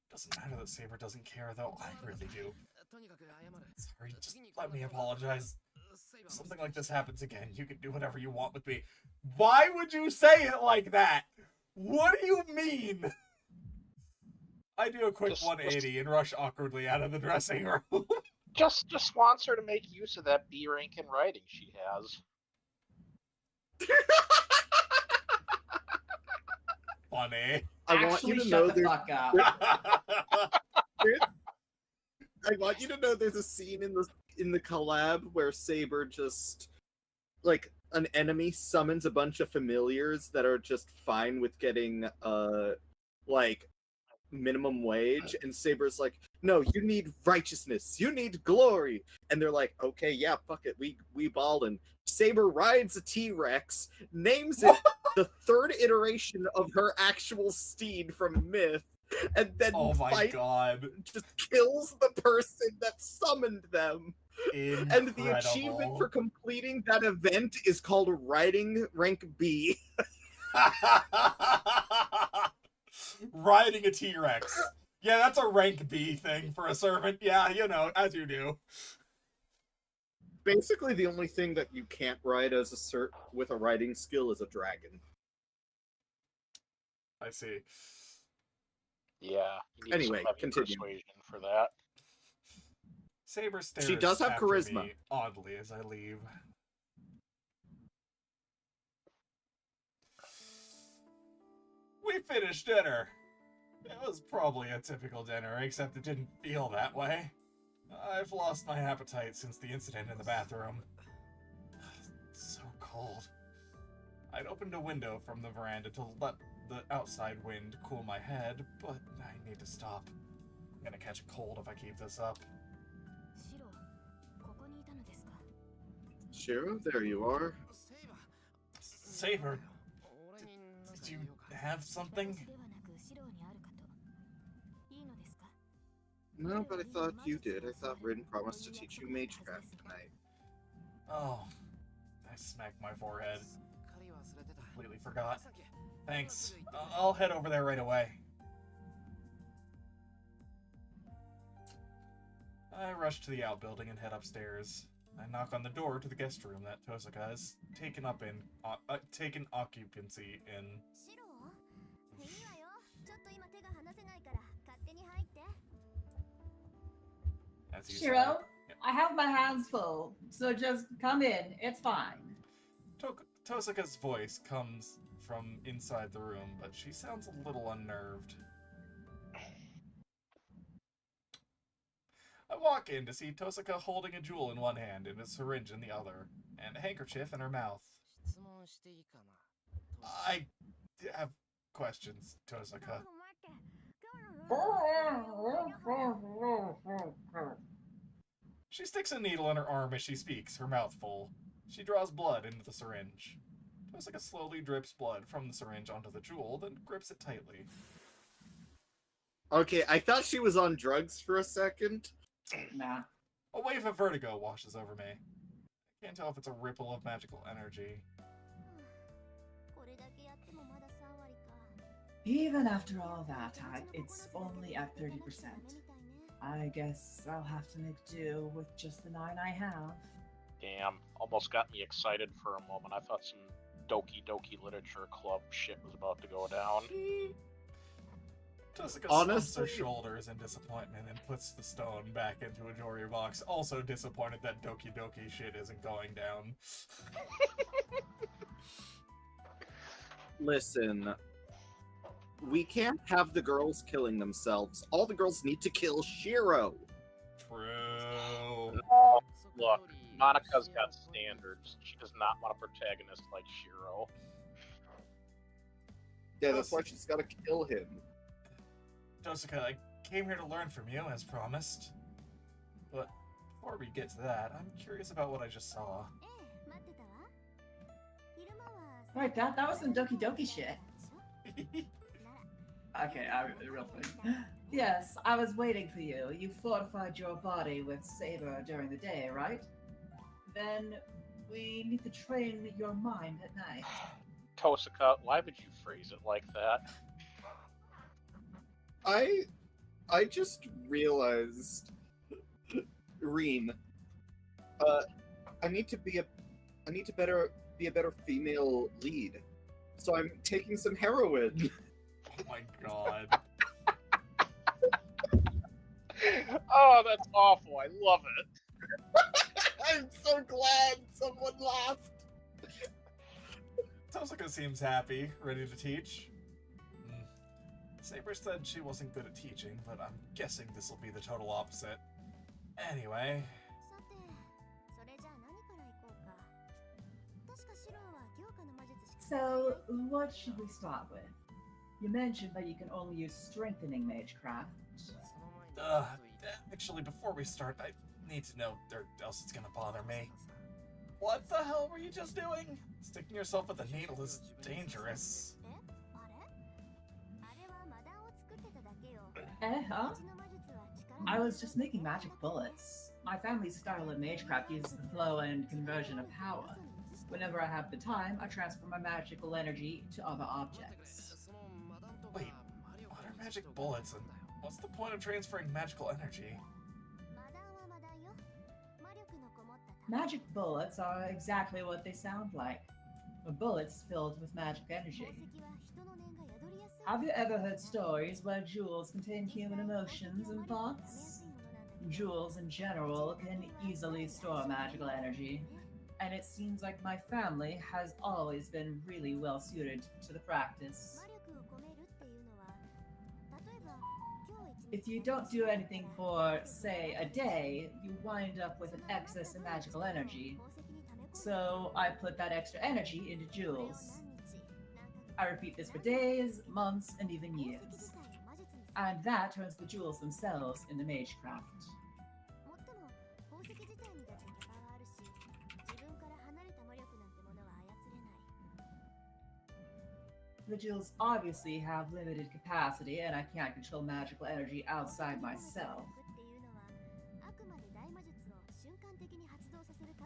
Doesn't matter that Saber doesn't care, though. I really do. Sorry, just let me apologize. If something like this happens again, you can do whatever you want with me. Why would you say it like that? What do you mean? I do a quick 180 and rush awkwardly out of the dressing room. Just wants her to make use of that B rank in writing she has. Funny. I want you to Actually, know shut the there's fuck up. I want you to know there's a scene in the collab where Saber just like an enemy summons a bunch of familiars that are just fine with getting like minimum wage, and Saber's like, no, you need righteousness, you need glory, and they're like, okay, yeah, fuck it, we ballin'. Saber rides a T-Rex, names it the third iteration of her actual steed from Myth, and then Oh my god. just kills the person that summoned them. Incredible. And the achievement for completing that event is called riding rank B. Riding a T-Rex. Yeah, that's a rank B thing for a servant. Yeah, you know, as you do. Basically, the only thing that you can't ride as a cert with a riding skill is a dragon. I see. Yeah. You need Anyway, some heavy continue. persuasion for that. Saber stares She does have after charisma. me oddly as I leave. We finished dinner. It was probably a typical dinner, except it didn't feel that way. I've lost my appetite since the incident in the bathroom. It's so cold. I'd opened a window from the veranda to let the outside wind cool my head, but I need to stop. I'm gonna catch a cold if I keep this up. Shiro, there you are. Saber, did you have something? No, but I thought you did. I thought Rin promised to teach you magecraft tonight. Oh, I smacked my forehead. Completely forgot. Thanks. I'll head over there right away. I rush to the outbuilding and head upstairs. I knock on the door to the guest room that Tosaka has taken occupancy in. As you Shiro, say. I have my hands full, so just come in. It's fine. Tosaka's voice comes from inside the room, but she sounds a little unnerved. I walk in to see Tosaka holding a jewel in one hand and a syringe in the other, and a handkerchief in her mouth. I have questions, Tosaka. She sticks a needle in her arm as she speaks, her mouth full. She draws blood into the syringe. Tosaka slowly drips blood from the syringe onto the jewel, then grips it tightly. Okay, I thought she was on drugs for a second. Nah. A wave of vertigo washes over me. I can't tell if it's a ripple of magical energy. Even after all that, it's only at 30%. I guess I'll have to make do with just the 9 I have. Damn, almost got me excited for a moment. I thought some Doki Doki Literature Club shit was about to go down. Tosaka Honestly- slumps her shoulders in disappointment and puts the stone back into a jewelry box, also disappointed that Doki Doki shit isn't going down. Listen, we can't have the girls killing themselves. All the girls need to kill Shiro. True. Look, Monika's got standards. She does not want a protagonist like Shiro. Yeah, that's why she's gotta kill him. Tosaka, I came here to learn from you, as promised. But before we get to that, I'm curious about what I just saw. Right, that was some Doki Doki shit. Okay, real quick. Yes, I was waiting for you. You fortified your body with Saber during the day, right? Then we need to train your mind at night. Tosaka, why would you phrase it like that? I just realized, Reen, I need to be a better female lead. So I'm taking some heroin. Oh my god. Oh, that's awful. I love it. I'm so glad someone laughed. Tosaka seems happy, ready to teach. Saber said she wasn't good at teaching, but I'm guessing this will be the total opposite. Anyway, So, what should we start with? You mentioned that you can only use strengthening magecraft. actually, before we start, I need to know, or else it's gonna bother me. What the hell were you just doing? Sticking yourself with a needle is dangerous. Huh? I was just making magic bullets. My family's style of magecraft uses the flow and conversion of power. Whenever I have the time, I transfer my magical energy to other objects. Wait, what are magic bullets, and what's the point of transferring magical energy? Magic bullets are exactly what they sound like. Bullets filled with magic energy. Have you ever heard stories where jewels contain human emotions and thoughts? Jewels in general can easily store magical energy, and it seems like my family has always been really well suited to the practice. If you don't do anything for, say, a day, you wind up with an excess of magical energy. So I put that extra energy into jewels. I repeat this for days, months, and even years. And that turns the jewels themselves into magecraft. The jewels obviously have limited capacity, and I can't control magical energy outside myself.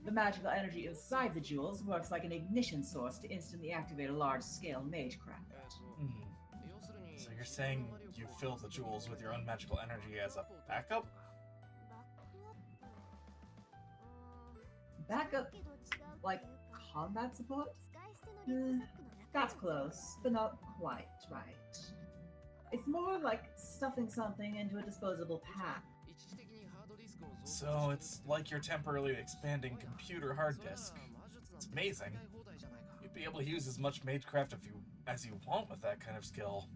The magical energy inside the jewels works like an ignition source to instantly activate a large-scale magecraft. Hmm. So you're saying you fill the jewels with your own magical energy as a backup? Backup, like combat support? That's close, but not quite right. It's more like stuffing something into a disposable pack. So it's like you're temporarily expanding computer hard disk. It's amazing. You'd be able to use as much magecraft as you want with that kind of skill.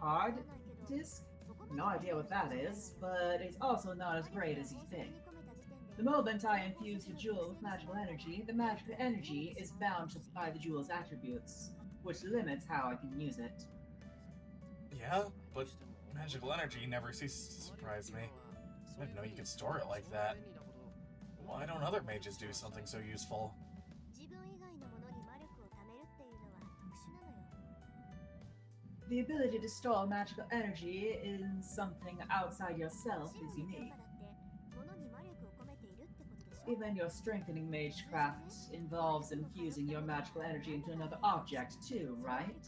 Hard disk? No idea what that is, but it's also not as great as you think. The moment I infuse the jewel with magical energy, the magical energy is bound by the jewel's attributes, which limits how I can use it. Yeah, but magical energy never ceases to surprise me. I didn't know you could store it like that. Why don't other mages do something so useful? The ability to store magical energy in something outside yourself is unique. Even your strengthening magecraft involves infusing your magical energy into another object too, right?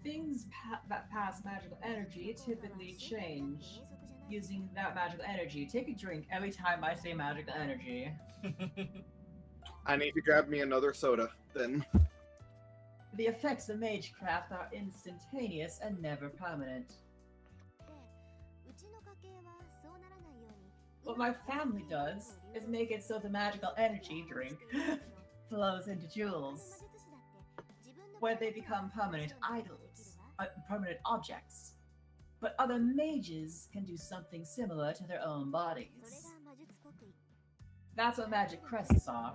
Things that pass magical energy typically change using that magical energy. Take a drink every time I say magical energy. I need to grab me another soda, then. The effects of magecraft are instantaneous and never permanent. What my family does is make it so the magical energy drink flows into jewels, where they become permanent idols, permanent objects. But other mages can do something similar to their own bodies. That's what magic crests are,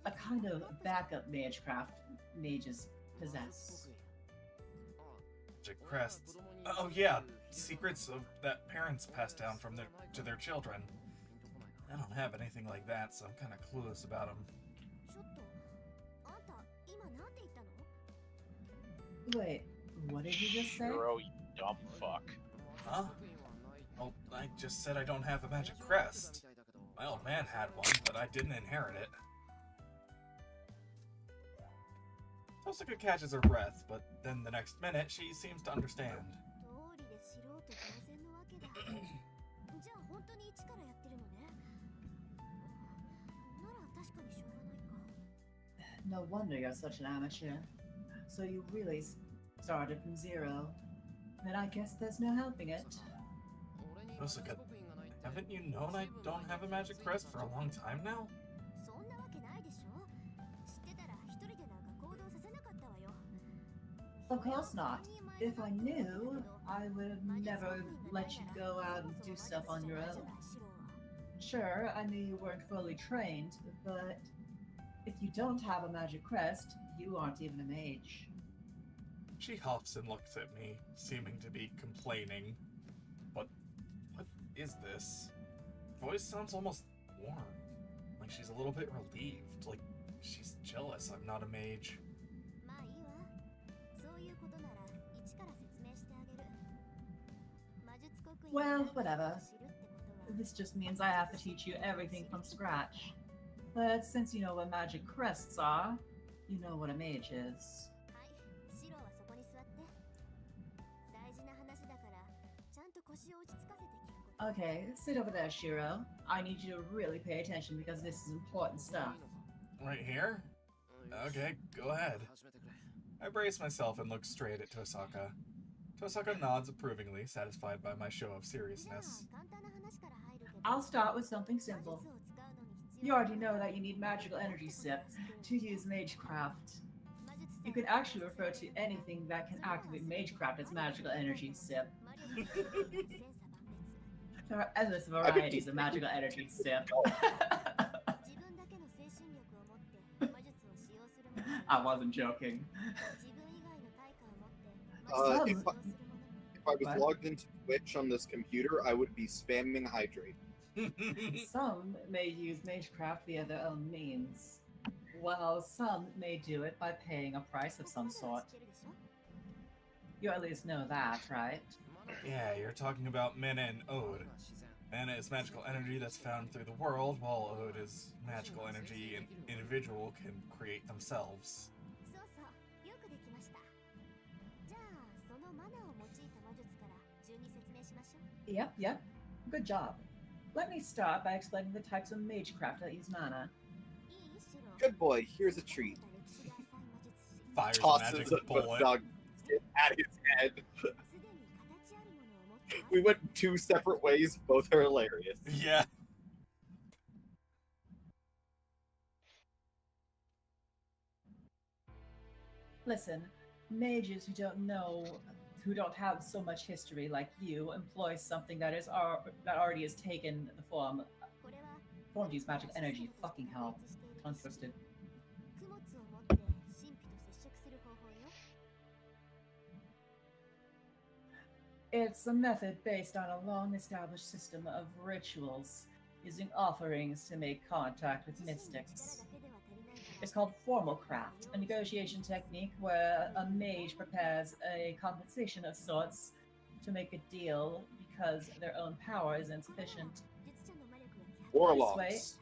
a kind of backup magecraft mages possess. Magic crests. Oh yeah, secrets that parents pass down from to their children. I don't have anything like that, so I'm kind of clueless about them. Wait, what did you just say? Shiro, you dumb fuck. Huh? Well, I just said I don't have a magic crest. My old man had one, but I didn't inherit it. Tosaka catches her breath, but then the next minute she seems to understand. No wonder you're such an amateur. So you really started from zero. Then I guess there's no helping it. Tosaka, haven't you known I don't have a magic crest for a long time now? Of course not. If I knew, I would have never let you go out and do stuff on your own. Sure, I knew you weren't fully trained, but if you don't have a magic crest, you aren't even a mage. She huffs and looks at me, seeming to be complaining. But what is this? Her voice sounds almost warm. Like she's a little bit relieved. Like she's jealous I'm not a mage. Well, whatever. This just means I have to teach you everything from scratch. But since you know what magic crests are, you know what a mage is. Okay, sit over there, Shiro. I need you to really pay attention because this is important stuff. Right here? Okay, go ahead. I brace myself and look straight at Tosaka. Tosaka nods approvingly, satisfied by my show of seriousness. I'll start with something simple. You already know that you need magical energy sip to use magecraft. You can actually refer to anything that can activate Magecraft as magical energy sip. There are endless varieties of magical energy sip. I wasn't joking. If Some, I was What? logged into Twitch on this computer, I would be spamming hydrate. some may use Magecraft via their own means, while some may do it by paying a price of some sort. You at least know that, right? Yeah, you're talking about Mana and Ode. Mana is magical energy that's found through the world, while Ode is magical energy an individual can create themselves. Yep. Good job. Let me start by explaining the types of Magecraft that use mana. Good boy, here's a treat. Fires a Tosses magic a bullet. dog at his head. We went two separate ways, both are hilarious. Yeah. Listen, mages who don't have so much history like you, employ something that already has taken the form to use magic energy. Fucking hell, tongue twisted. It's a method based on a long-established system of rituals, using offerings to make contact with mystics. It's called formal craft, a negotiation technique where a mage prepares a compensation of sorts to make a deal because their own power is insufficient. Warlocks.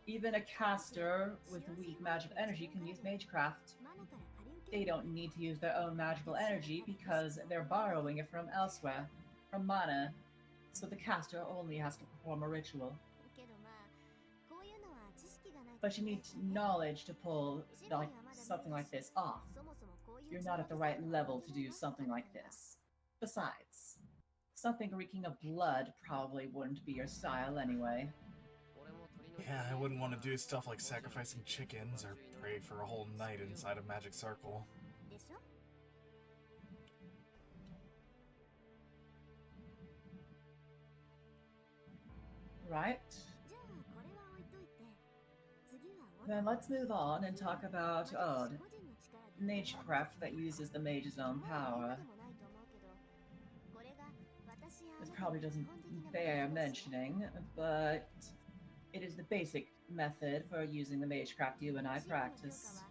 Even a caster with weak magic energy can use magecraft. They don't need to use their own magical energy because they're borrowing it from elsewhere, from mana, so the caster only has to perform a ritual. But you need knowledge to pull something like this off. You're not at the right level to do something like this. Besides, something reeking of blood probably wouldn't be your style anyway. Yeah, I wouldn't want to do stuff like sacrificing chickens or pray for a whole night inside a magic circle. Right? Then let's move on and talk about Odd, magecraft that uses the mage's own power. This probably doesn't bear mentioning, but it is the basic method for using the magecraft you and I practice.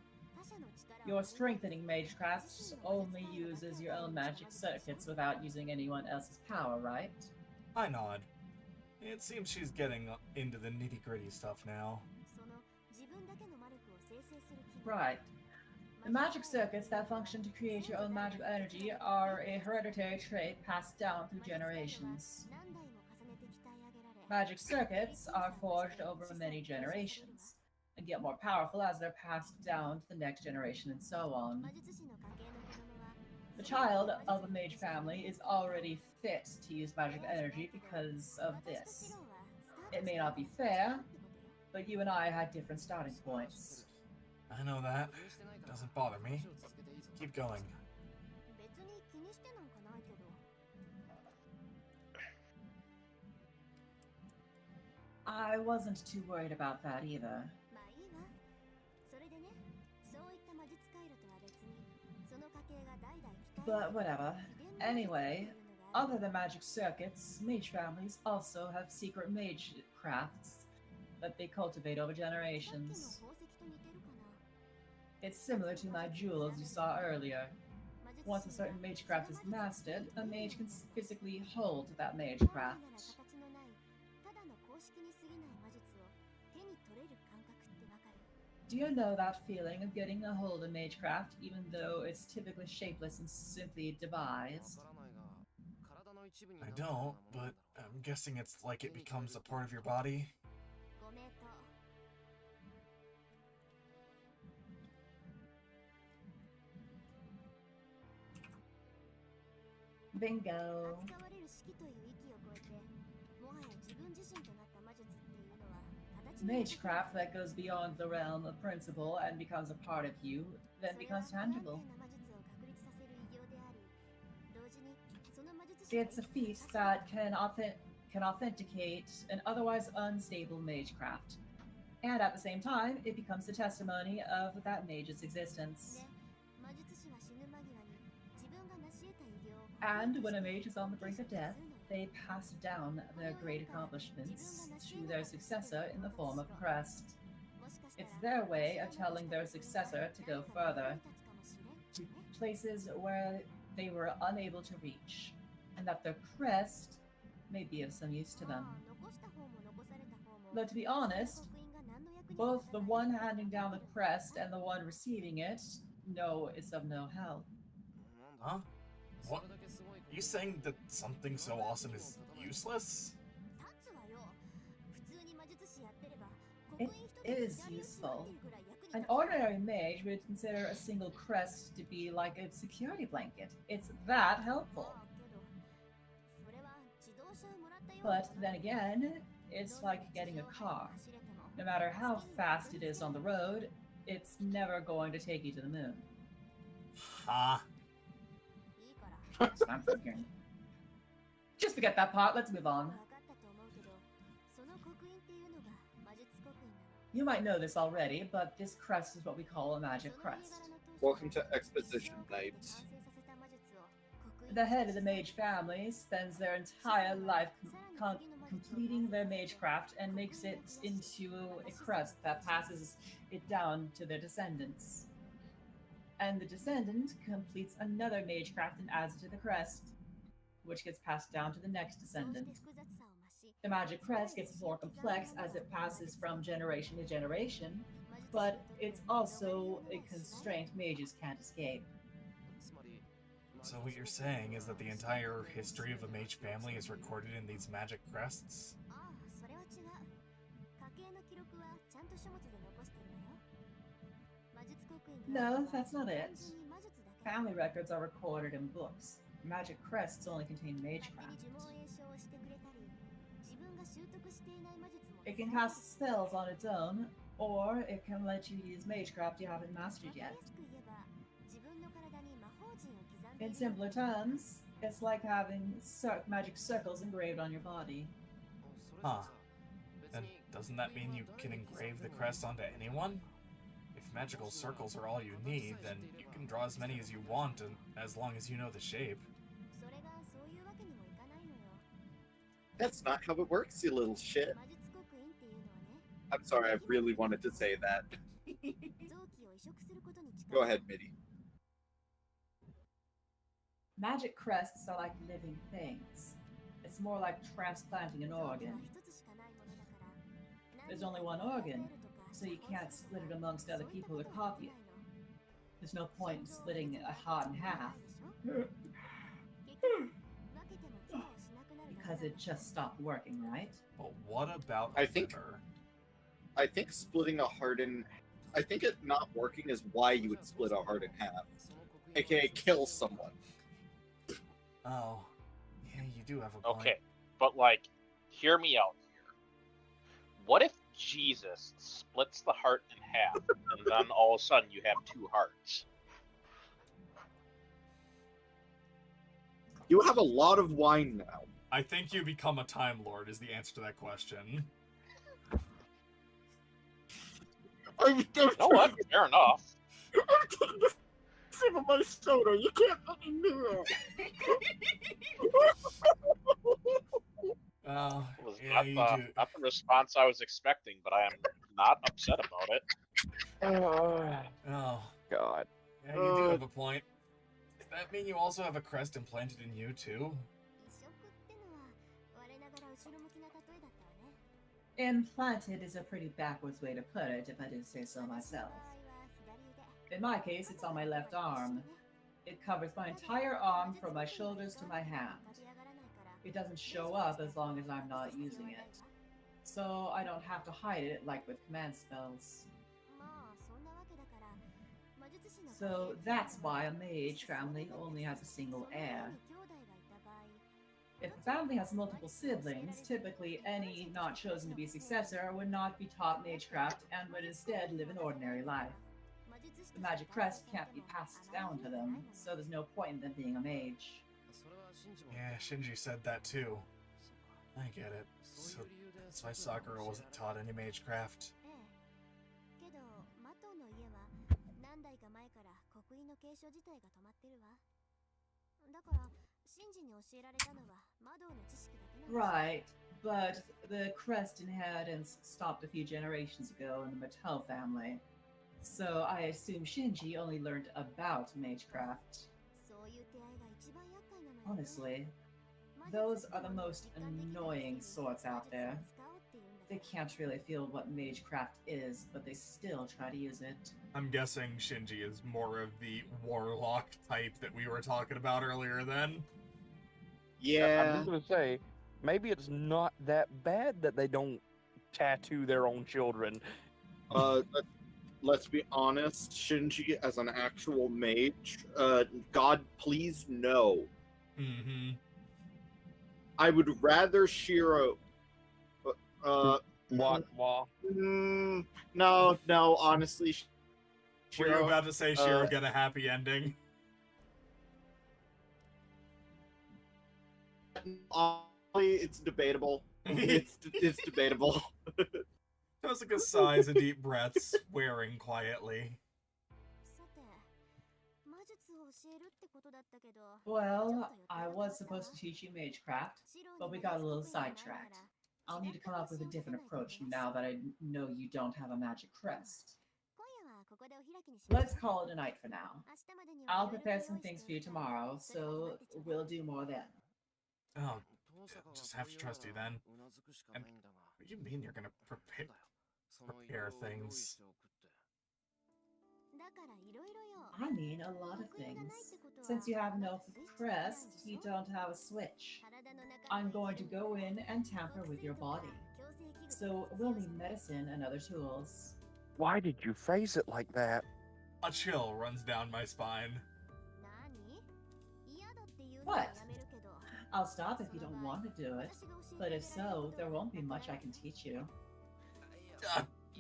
Your strengthening magecraft only uses your own magic circuits without using anyone else's power, right? I nod. It seems she's getting into the nitty-gritty stuff now. Right. The magic circuits that function to create your own magical energy are a hereditary trait passed down through generations. Magic circuits are forged over many generations, and get more powerful as they're passed down to the next generation and so on. The child of a mage family is already fit to use magic energy because of this. It may not be fair, but you and I had different starting points. I know that. Doesn't bother me. Keep going. I wasn't too worried about that either. But whatever. Anyway, other than magic circuits, mage families also have secret mage crafts that they cultivate over generations. It's similar to my jewels you saw earlier. Once a certain magecraft is mastered, a mage can physically hold that magecraft. Do you know that feeling of getting a hold of magecraft even though it's typically shapeless and simply devised? I don't, but I'm guessing it's like it becomes a part of your body. Bingo. Magecraft that goes beyond the realm of principle and becomes a part of you, then becomes tangible. It's a feat that can authenticate an otherwise unstable magecraft, and at the same time, it becomes the testimony of that mage's existence. And when a mage is on the brink of death, they pass down their great accomplishments to their successor in the form of crest. It's their way of telling their successor to go further, to places where they were unable to reach, and that their crest may be of some use to them. Though to be honest, both the one handing down the crest and the one receiving it know it's of no help. Huh? What? Are you saying that something so awesome is useless? It is useful. An ordinary mage would consider a single crest to be like a security blanket. It's that helpful. But then again, it's like getting a car. No matter how fast it is on the road, it's never going to take you to the moon. Huh? That's what I'm thinking. Just forget that part, let's move on. You might know this already, but this crest is what we call a magic crest. Welcome to Exposition Night. The head of the mage family spends their entire life completing their magecraft and makes it into a crest that passes it down to their descendants. And the descendant completes another magecraft and adds it to the crest, which gets passed down to the next descendant. The magic crest gets more complex as it passes from generation to generation, but it's also a constraint mages can't escape. So what you're saying is that the entire history of the mage family is recorded in these magic crests? No, that's not it. Family records are recorded in books. Magic crests only contain magecraft. It can cast spells on its own, or it can let you use magecraft you haven't mastered yet. In simpler terms, it's like having magic circles engraved on your body. Huh. Then doesn't that mean you can engrave the crest onto anyone? If magical circles are all you need, then you can draw as many as you want, and as long as you know the shape. That's not how it works, you little shit. I'm sorry, I really wanted to say that. Go ahead, Mitty. Magic crests are like living things. It's more like transplanting an organ. There's only one organ, so you can't split it amongst other people who copy it. There's no point in splitting a heart in half. Because it just stopped working, right? But what about I think splitting a heart in... I think it not working is why you would split a heart in half. AKA kill someone. Oh, yeah, you do have a point. Okay, but like, hear me out here. What if Jesus splits the heart in half, and then all of a sudden you have two hearts? You have a lot of wine now. I think you become a Time Lord is the answer to that question. You know what? Fair enough. I'm taking a sip of my soda. You can't fucking do that. Oh, It was yeah, you do. not the response I was expecting, but I am not upset about it. Oh, God. yeah, you do have a point. Does that mean you also have a crest implanted in you, too? Implanted is a pretty backwards way to put it, if I do say so myself. In my case, it's on my left arm. It covers my entire arm from my shoulders to my hand. It doesn't show up as long as I'm not using it. So I don't have to hide it like with command spells. So that's why a mage family only has a single heir. If a family has multiple siblings, typically any not chosen to be successor would not be taught magecraft and would instead live an ordinary life. The magic crest can't be passed down to them, so there's no point in them being a mage. Yeah, Shinji said that too. I get it. So that's why Sakura wasn't taught any magecraft. Right, but the crest inheritance stopped a few generations ago in the Mattel family. So I assume Shinji only learned about magecraft. Honestly, those are the most annoying sorts out there. They can't really feel what magecraft is, but they still try to use it. I'm guessing Shinji is more of the warlock type that we were talking about earlier then. I'm Yeah. just gonna say, maybe it's not that bad that they don't tattoo their own children. Let's be honest, Shinji as an actual mage, God please no. Mm-hmm. I would rather Shiro. Wah. No, honestly, Were you Shiro. about to say Shiro get a happy ending? Honestly, it's debatable. It's debatable. Tosuka sighs a deep breath, swearing quietly. Well, I was supposed to teach you magecraft, but we got a little sidetracked. I'll need to come up with a different approach now that I know you don't have a magic crest. Let's call it a night for now. I'll prepare some things for you tomorrow, so we'll do more then. Oh, just have to trust you then. And what do you mean you're gonna prepare things? I mean a lot of things. Since you have no crest, you don't have a switch. I'm going to go in and tamper with your body. So we'll need medicine and other tools. Why did you phrase it like that? A chill runs down my spine. What? I'll stop if you don't want to do it. But if so, there won't be much I can teach you.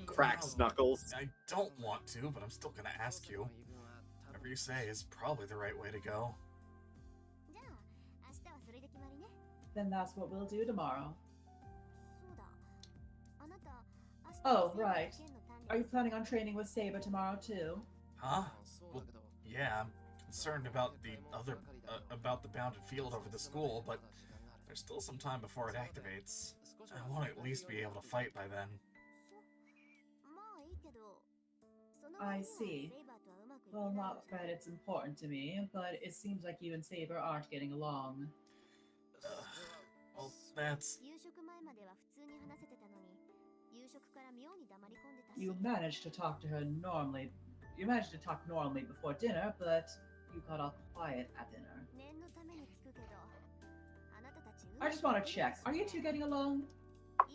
Cracks knuckles. I don't want to, but I'm still gonna ask you. Whatever you say is probably the right way to go. Then that's what we'll do tomorrow. Oh, right. Are you planning on training with Saber tomorrow too? Huh? Well, yeah, I'm concerned about about the bounded field over the school, but there's still some time before it activates. I want to at least be able to fight by then. I see. Well, not that it's important to me, but it seems like you and Saber aren't getting along. Well, that's... You managed to talk to her normally. You managed to talk normally before dinner, but you got all quiet at dinner. I just want to check. Are you two getting along?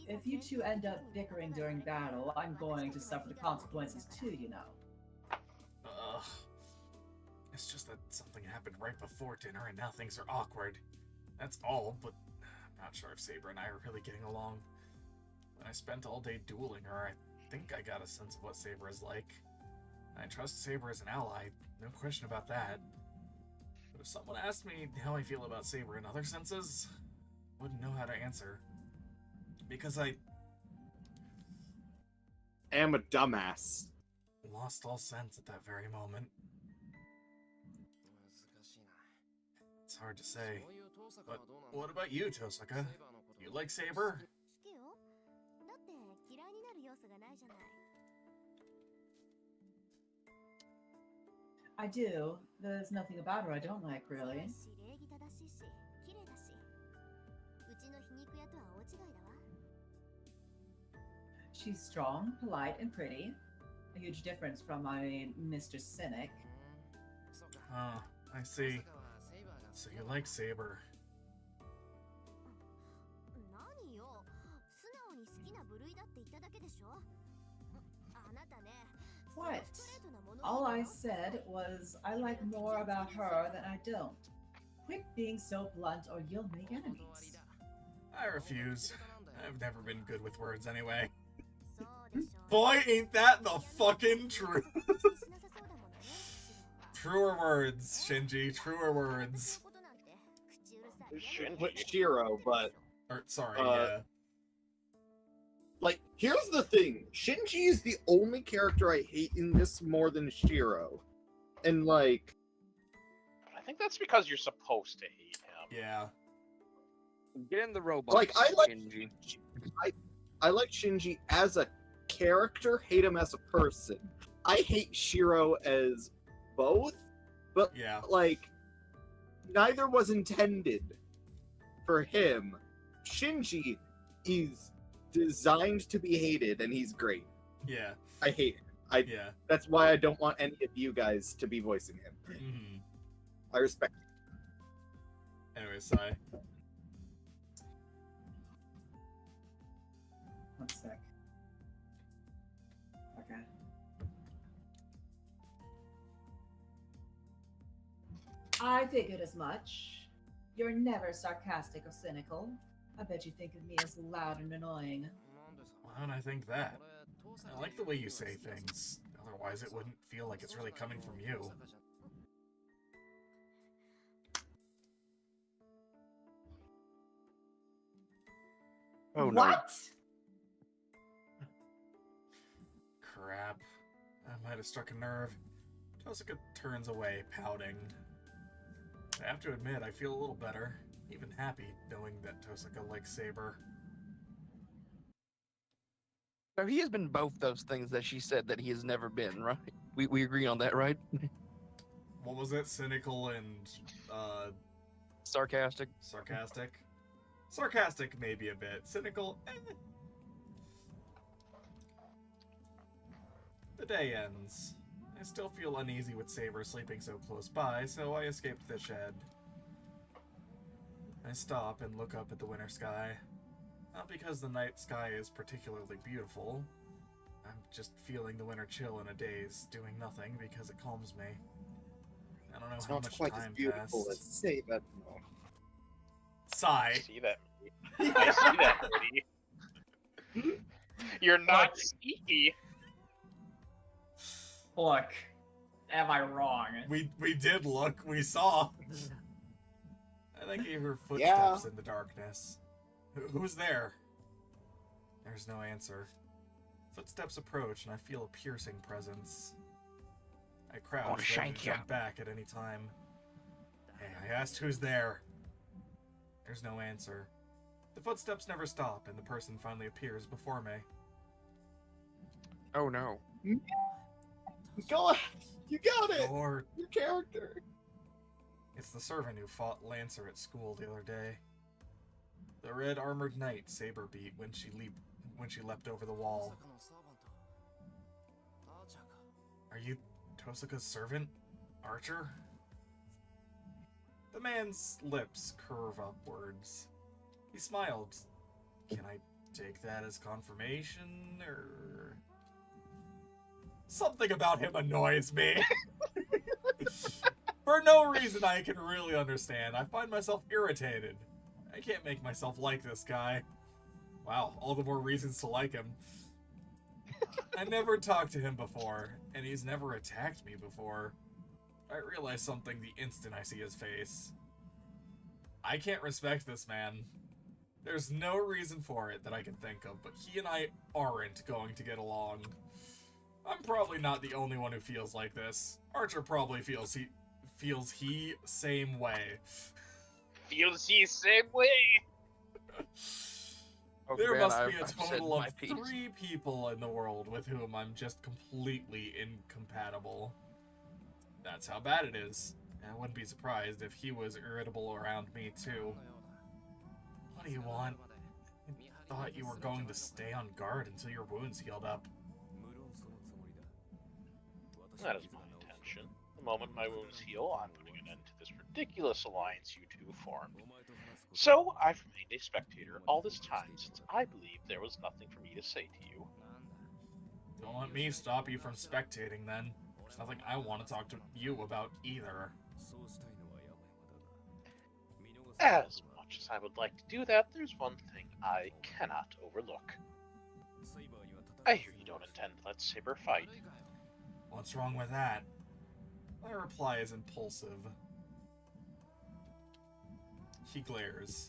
If you two end up bickering during battle, I'm going to suffer the consequences too, you know. It's just that something happened right before dinner and now things are awkward. That's all, but I'm not sure if Saber and I are really getting along. When I spent all day dueling her, I think I got a sense of what Saber is like. I trust Saber as an ally, no question about that. But if someone asked me how I feel about Saber in other senses, I wouldn't know how to answer. Because I am a dumbass. Lost all sense at that very moment. It's hard to say. But what about you, Tosuka? You like Saber? I do. There's nothing about her I don't like, really. She's strong, polite, and pretty. A huge difference from my Mr. Cynic. Oh, I see. So you like Saber. What? All I said was I like more about her than I don't. Quit being so blunt or you'll make enemies. I refuse. I've never been good with words anyway. Boy, ain't that the fucking truth. Truer words, Shinji, truer words. With Shiro, but Or, sorry, yeah. Like, here's the thing. Shinji is the only character I hate in this more than Shiro. And, like... I think that's because you're supposed to hate him. Yeah. Get in the robot. Like, I like Shinji. I like Shinji as a character, hate him as a person. I hate Shiro as both, but, Yeah. like, neither was intended for him. Shinji is designed to be hated, and he's great. Yeah. I hate him. Yeah. That's why I don't want any of you guys to be voicing him. Mm-hmm. I respect him. Anyway, Sai. One sec. Okay. I figured as much. You're never sarcastic or cynical. I bet you think of me as loud and annoying. Why don't I think that? I like the way you say things. Otherwise, it wouldn't feel like it's really coming from you. Oh no. What? Crap. I might have struck a nerve. Tosuka turns away, pouting. I have to admit, I feel a little better. Even happy, knowing that Tosuka likes Saber. So he has been both those things that she said that he has never been, right? We agree on that, right? What was it? Cynical and, Sarcastic. sarcastic? Sarcastic, maybe a bit. Cynical, eh. The day ends. I still feel uneasy with Saber sleeping so close by, so I escaped the shed. I stop and look up at the winter sky. Not because the night sky is particularly beautiful. I'm just feeling the winter chill in a daze, doing nothing because it calms me. I don't know It's how not much quite as time beautiful as passed. Saber. I Sigh. see that. I see that, Woody. You're not sneaky. Look, am I wrong? We did look. We saw. I think I hear footsteps Yeah. in the darkness. Who's there? There's no answer. Footsteps approach, and I feel a piercing presence. I crouch, ready shank to jump back at any time. Hey, I asked who's there. There's no answer. The footsteps never stop, and the person finally appears before me. Oh no. Go ahead. You got it. Or Your character. it's the servant who fought Lancer at school the other day. The red armored knight Saber beat when she leapt over the wall. Are you Tosuka's servant, Archer? The man's lips curve upwards. He smiled. Can I take that as confirmation, or... Something about him annoys me. For no reason I can really understand, I find myself irritated. I can't make myself like this guy. Wow, all the more reasons to like him. I never talked to him before, and he's never attacked me before. I realize something the instant I see his face. I can't respect this man. There's no reason for it that I can think of, but he and I aren't going to get along. I'm probably not the only one who feels like this. Archer probably feels he same way. Feels the same way. Oh, There man, must be a I've said total my of piece. 3 people in the world with whom I'm just completely incompatible. That's how bad it is. I wouldn't be surprised if he was irritable around me too. What do you want? I thought you were going to stay on guard until your wounds healed up. That is my intention. The moment my wounds heal, I'm putting an end to this ridiculous alliance you two formed. So, I've remained a spectator all this time since I believed there was nothing for me to say to you. Don't let me stop you from spectating then. There's nothing I want to talk to you about either. As much as I would like to do that, there's one thing I cannot overlook. I hear you don't intend to let Saber fight. What's wrong with that? My reply is impulsive. He glares.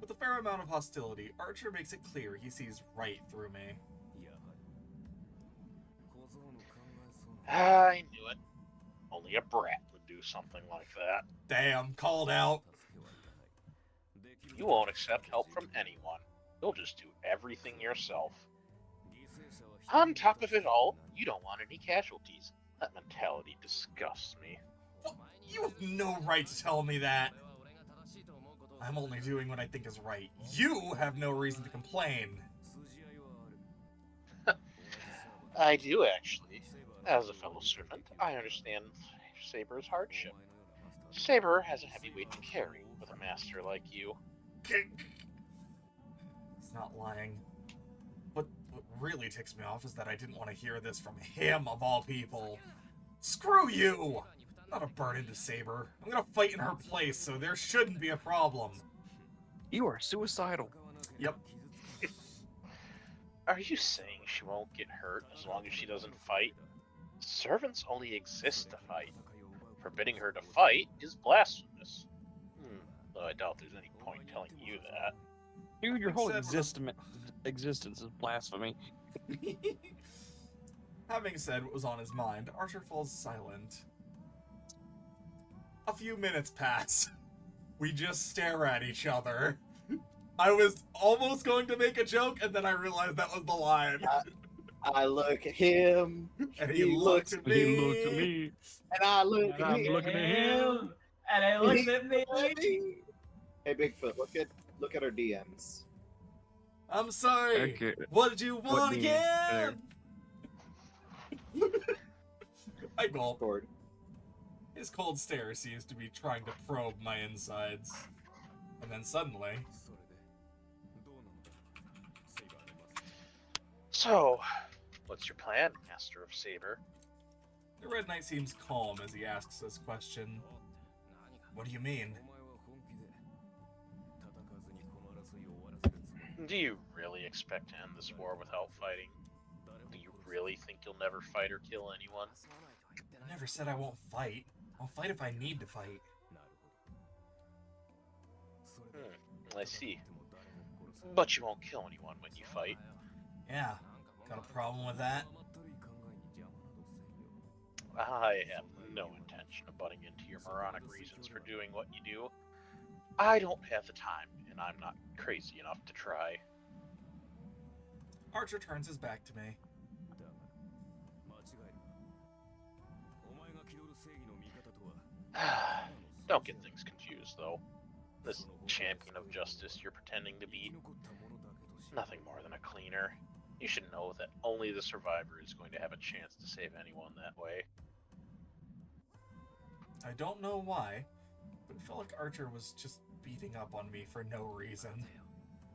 With a fair amount of hostility, Archer makes it clear he sees right through me. I knew it. Only a brat would do something like that. Damn, called out. You won't accept help from anyone. You'll just do everything yourself. On top of it all, you don't want any casualties. That mentality disgusts me. Well, you have no right to tell me that. I'm only doing what I think is right. You have no reason to complain. I do, actually. As a fellow servant, I understand Saber's hardship. Saber has a heavy weight to carry with a master like you. He's not lying. What really ticks me off is that I didn't want to hear this from him, of all people. Screw you! I'm not a burden to Saber. I'm gonna fight in her place, so there shouldn't be a problem. You are suicidal. Yep. Are you saying she won't get hurt as long as she doesn't fight? Servants only exist to fight. Forbidding her to fight is blasphemous. Though I doubt there's any point telling you that. Dude, your whole Except- existence is blasphemy. Having said what was on his mind, Archer falls silent. A few minutes pass. We just stare at each other. I was almost going to make a joke, and then I realized that was the line. I look at him, And he looks at He looked at me. and I look And at I'm him. looking at him. And I looked at me. Hey Bigfoot, look at our DMs. I'm sorry. Okay. What did you want me again? I gulp. Discord. His cold stare seems to be trying to probe my insides. And then suddenly... So, what's your plan, Master of Saber? The Red Knight seems calm as he asks this question. What do you mean? Do you really expect to end this war without fighting? Do you really think you'll never fight or kill anyone? I never said I won't fight. I'll fight if I need to fight. I see. But you won't kill anyone when you fight. Yeah, got a problem with that? I have no intention of butting into your moronic reasons for doing what you do. I don't have the time, and I'm not crazy enough to try. Archer turns his back to me. Don't get things confused, though. This champion of justice you're pretending to be, nothing more than a cleaner. You should know that only the survivor is going to have a chance to save anyone that way. I don't know why, but it felt like Archer was just beating up on me for no reason.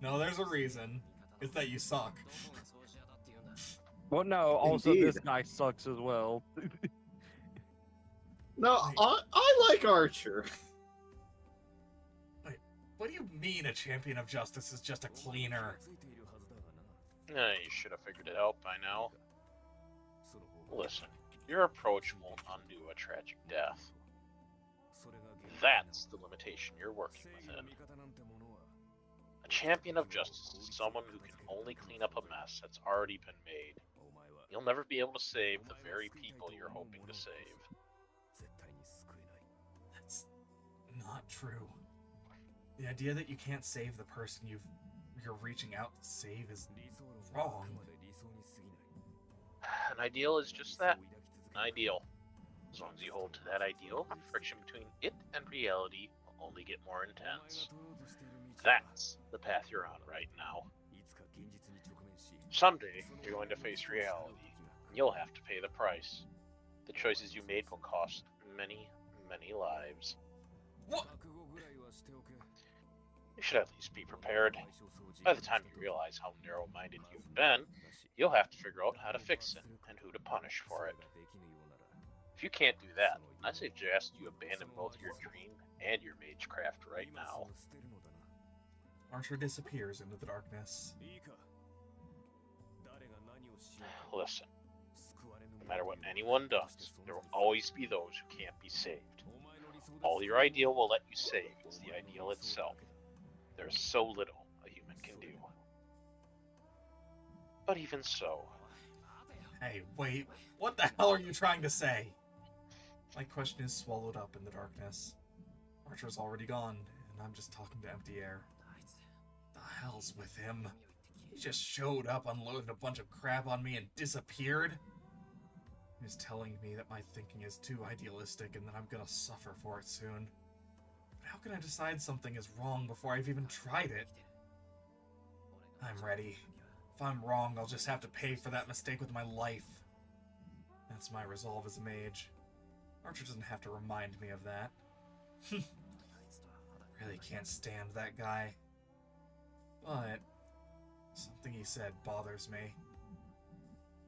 No, there's a reason. It's that you suck. Well, no, also Indeed. this guy sucks as well. No, I like Archer. What do you mean a champion of justice is just a cleaner? You should have figured it out by now. Listen, your approach won't undo a tragic death. That's the limitation you're working within. A champion of justice is someone who can only clean up a mess that's already been made. You'll never be able to save the very people you're hoping to save. That's not true. The idea that you can't save the person you're reaching out to save is wrong. An ideal is just that, an ideal. As long as you hold to that ideal, the friction between it and reality will only get more intense. That's the path you're on right now. Someday, you're going to face reality, and you'll have to pay the price. The choices you made will cost many, many lives. What? You should at least be prepared. By the time you realize how narrow-minded you've been, you'll have to figure out how to fix it, and who to punish for it. If you can't do that, I suggest you abandon both your dream and your magecraft right now. Archer disappears into the darkness. Listen, no matter what anyone does, there will always be those who can't be saved. All your ideal will let you save is the ideal itself. There's so little a human can do. But even so... Hey, wait, what the hell are you trying to say? My question is swallowed up in the darkness. Archer's already gone, and I'm just talking to empty air. The hell's with him? He just showed up, unloaded a bunch of crap on me, and disappeared? He's telling me that my thinking is too idealistic and that I'm gonna suffer for it soon. But how can I decide something is wrong before I've even tried it? I'm ready. If I'm wrong, I'll just have to pay for that mistake with my life. That's my resolve as a mage. Archer doesn't have to remind me of that. Really can't stand that guy. But something he said bothers me.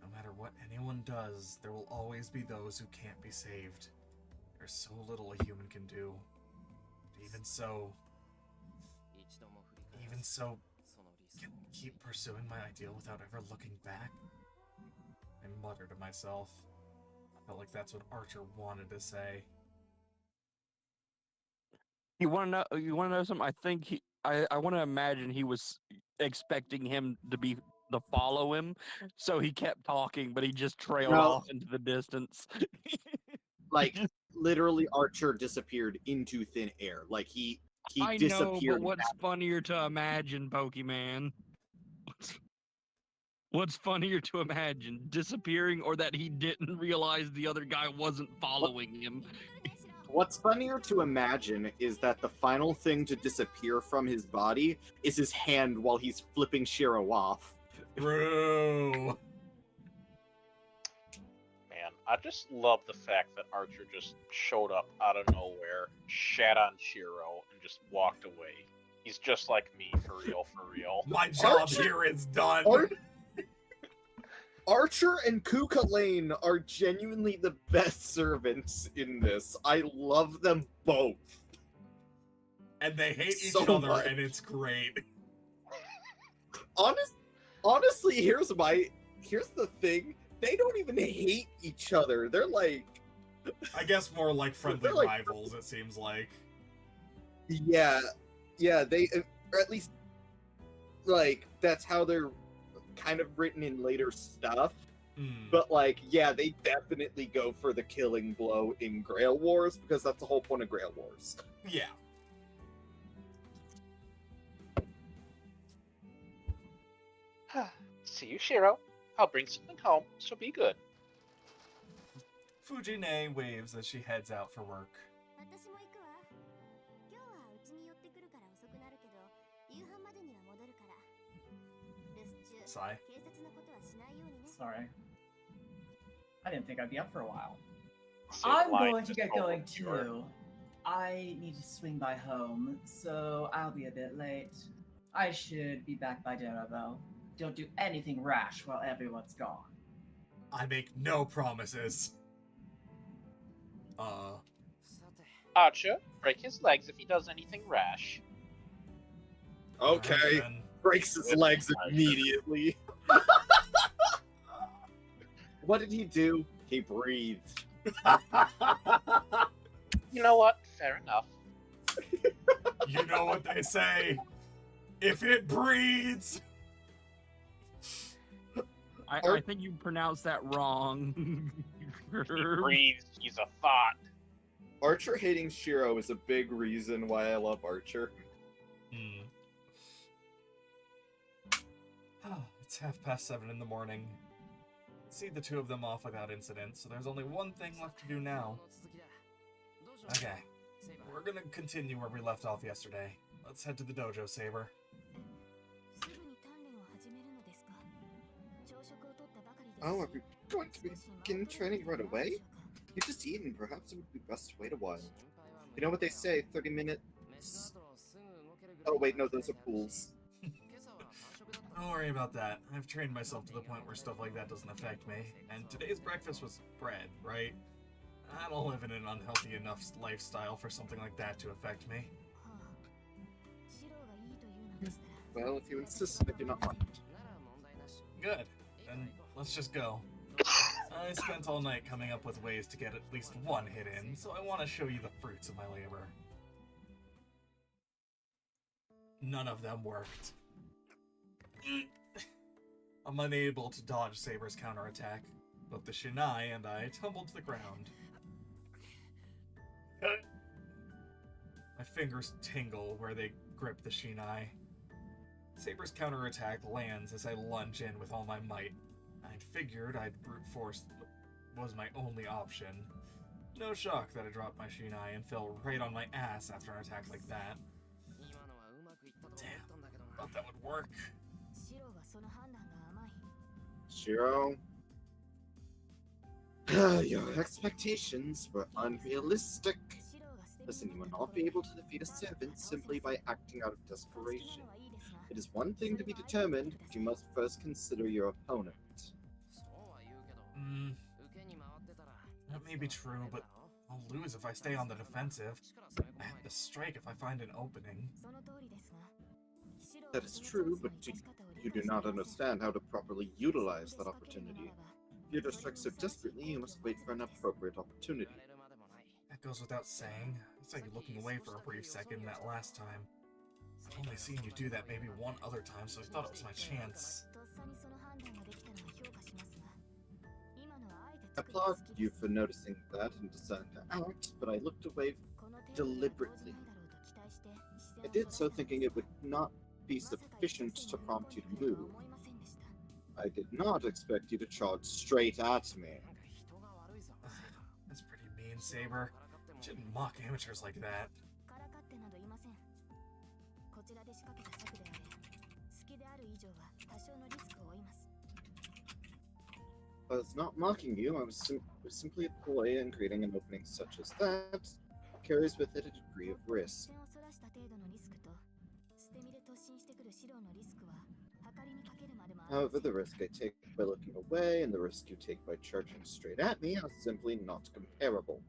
No matter what anyone does, there will always be those who can't be saved. There's so little a human can do. But even so, can I keep pursuing my ideal without ever looking back? I mutter to myself. Felt like that's what Archer wanted to say. You want to know? You want to know something? I think I want to imagine he was expecting him to follow him, so he kept talking, but he just trailed off into the distance. Like, literally, Archer disappeared into thin air. Like, he I disappeared. know, but what's funnier to imagine, Pokemon? What's funnier to imagine, disappearing or that he didn't realize the other guy wasn't following him? What's funnier to imagine is that the final thing to disappear from his body is his hand while he's flipping Shiro off. Bro! Man, I just love the fact that Archer just showed up out of nowhere, shat on Shiro, and just walked away. He's just like me, for real, for real. My job here is done! Archer and Kuka Lane are genuinely the best servants in this. I love them both. And they hate each So other, much. and it's great. Honestly, here's the thing. They don't even hate each other. They're like... I guess more like friendly They're like- rivals, it seems like. Yeah, they... Or at least, like, that's how they're kind of written in later stuff. But, like, yeah, they definitely go for the killing blow in Grail Wars, because that's the whole point of Grail Wars. Yeah. See you, Shiro. I'll bring something home, so be good. Fujine waves as she heads out for work. Sigh. Sorry. I didn't think I'd be up for a while. Save I'm line going to just get over going your- too. I need to swing by home, so I'll be a bit late. I should be back by dinner though. Don't do anything rash while everyone's gone. I make no promises. Archer, break his legs if he does anything rash. Okay. alright then. Breaks his legs immediately. What did he do? He breathed. You know what? Fair enough. You know what they say. If it breeds. I think you pronounced that wrong. He breathes. He's a thought. Archer hating Shiro is a big reason why I love Archer. It's 7:30 in the morning. See the two of them off without incident, so there's only one thing left to do now. Okay, we're gonna continue where we left off yesterday. Let's head to the dojo, Saber. Oh, are we going to begin training right away? You just eaten. Perhaps it would be best to wait a while. You know what they say, 30 minutes... Oh wait, no, those are pools. Don't worry about that. I've trained myself to the point where stuff like that doesn't affect me. And today's breakfast was bread, right? I don't live in an unhealthy enough lifestyle for something like that to affect me. Well, if you insist, I do not mind. Good. Then let's just go. I spent all night coming up with ways to get at least one hit in, so I want to show you the fruits of my labor. None of them worked. I'm unable to dodge Saber's counterattack. Both the Shinai and I tumbled to the ground. My fingers tingle where they grip the Shinai. Saber's counterattack lands as I lunge in with all my might. I'd figured brute force was my only option. No shock that I dropped my Shinai and fell right on my ass after an attack like that. Damn, thought that would work. Shiro, your expectations were unrealistic. Listen, you will not be able to defeat a servant simply by acting out of desperation. It is one thing to be determined, but you must first consider your opponent. That may be true, but I'll lose if I stay on the defensive. I have to strike if I find an opening. That is true, but you do not understand how to properly utilize that opportunity. If you to strike so desperately, you must wait for an appropriate opportunity. That goes without saying. It's like you're looking away for a brief second that last time. I've only seen you do that maybe one other time, so I thought it was my chance. I applaud you for noticing that and deciding to act, but I looked away deliberately. I did so thinking it would not be sufficient to prompt you to move. I did not expect you to charge straight at me. That's pretty mean, Saber. You shouldn't mock amateurs like that. I was not mocking you, I was simply a ploy, and creating an opening such as that carries with it a degree of risk. However, the risk I take by looking away and the risk you take by charging straight at me are simply not comparable.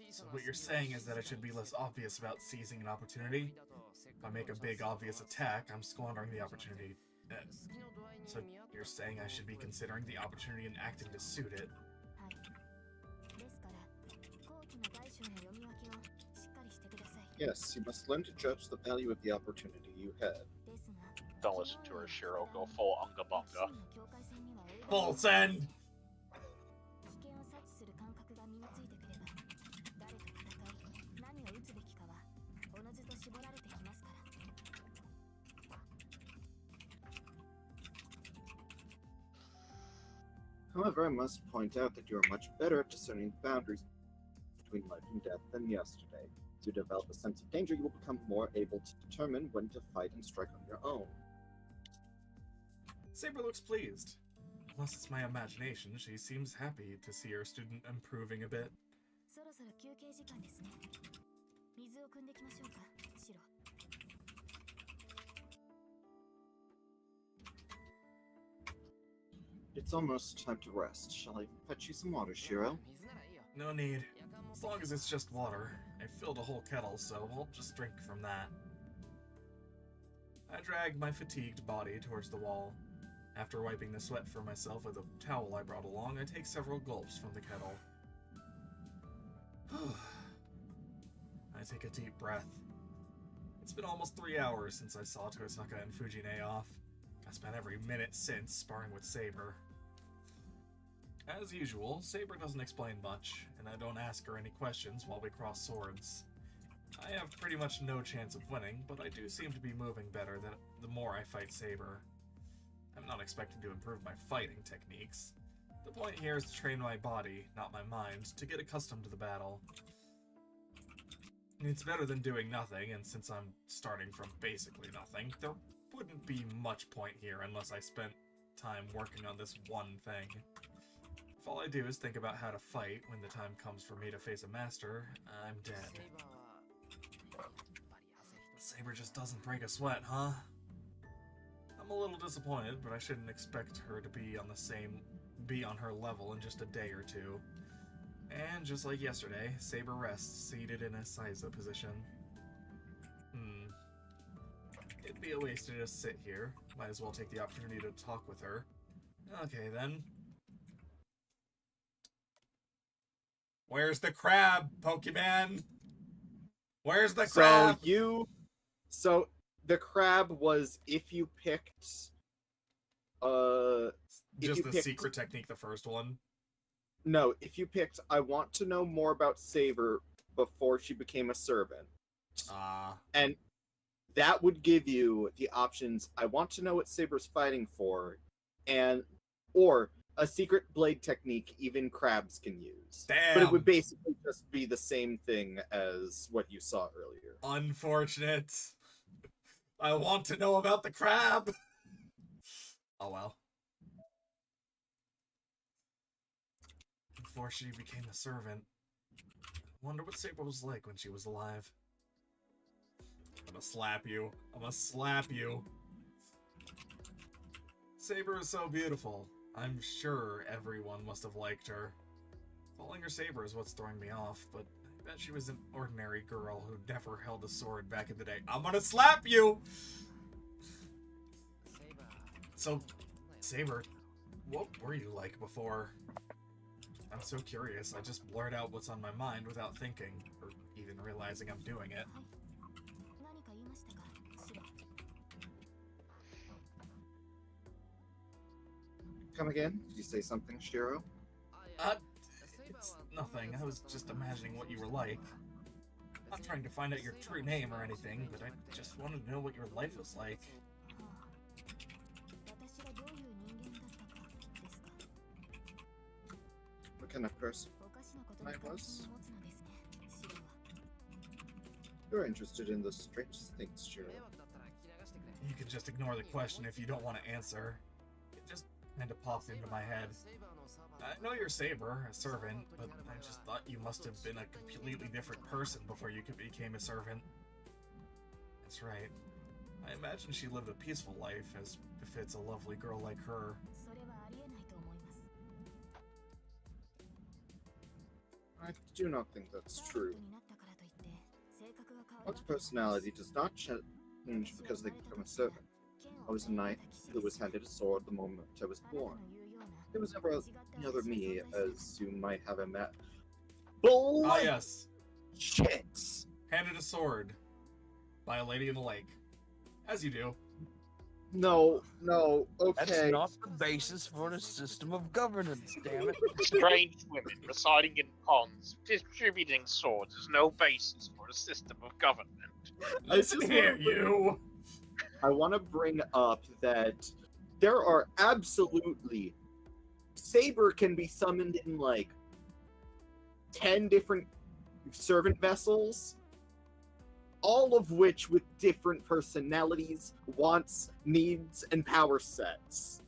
So what you're saying is that I should be less obvious about seizing an opportunity? If I make a big obvious attack, I'm squandering the opportunity. So you're saying I should be considering the opportunity and acting to suit it? Yes, you must learn to judge the value of the opportunity you had. Don't listen to her, Shiro. Go full unga bunga. Full send! However, I must point out that you are much better at discerning the boundaries between life and death than yesterday. As you develop a sense of danger, you will become more able to determine when to fight and strike on your own. Saber looks pleased. Unless it's my imagination, she seems happy to see her student improving a bit. It's almost time to rest. Shall I fetch you some water, Shiro? No need. As long as it's just water. I filled a whole kettle, so I'll just drink from that. I dragged my fatigued body towards the wall. After wiping the sweat from myself with a towel I brought along, I take several gulps from the kettle. I take a deep breath. It's been almost 3 hours since I saw Tosaka and Fujine off. I spent every minute since sparring with Saber. As usual, Saber doesn't explain much, and I don't ask her any questions while we cross swords. I have pretty much no chance of winning, but I do seem to be moving better the more I fight Saber. I'm not expecting to improve my fighting techniques. The point here is to train my body, not my mind, to get accustomed to the battle. It's better than doing nothing, and since I'm starting from basically nothing, there wouldn't be much point here unless I spent time working on this one thing. If all I do is think about how to fight when the time comes for me to face a master, I'm dead. Saber just doesn't break a sweat, huh? I'm a little disappointed, but I shouldn't expect her to be on her level in just a day or two. And just like yesterday, Saber rests, seated in a Saiza position. It'd be a waste to just sit here. Might as well take the opportunity to talk with her. Okay, then. Where's the crab, Pokemon? Where's the crab? So the crab was if you picked just the secret technique, the first one. No, if you picked I want to know more about Saber before she became a servant. And that would give you the options I want to know what Saber's fighting for, or a secret blade technique even crabs can use. Damn. But it would basically just be the same thing as what you saw earlier. Unfortunate. I want to know about the crab. Oh well. Before she became a servant. Wonder what Saber was like when she was alive. I'm gonna slap you. I'm gonna slap you. Saber is so beautiful. I'm sure everyone must have liked her. Calling her Saber is what's throwing me off, but I bet she was an ordinary girl who never held a sword back in the day. I'm gonna slap you! So, Saber, what were you like before? I'm so curious. I just blurt out what's on my mind without thinking, or even realizing I'm doing it. Come again? Did you say something, Shiro? It's nothing. I was just imagining what you were like. Not trying to find out your true name or anything, but I just wanted to know what your life was like. What kind of person I was? You're interested in the strangest things, Shiro. You can just ignore the question if you don't want to answer. It just kind of popped into my head. I know you're Saber, a servant, but I just thought you must have been a completely different person before you became a servant. That's right. I imagine she lived a peaceful life, as befits a lovely girl like her. I do not think that's true. One's personality does not change because they become a servant. I was a knight who was handed a sword the moment I was born. There was never another me, as you might have met. Bull! Ah, yes. Shit! Handed a sword by a lady in the lake. As you do. No, okay. That's not the basis for the system of governance, damn it. Strange women residing in ponds distributing swords is no basis for a system of government. I want to bring up that there are absolutely... Saber can be summoned in, like, 10 different servant vessels, all of which with different personalities, wants, needs, and power sets.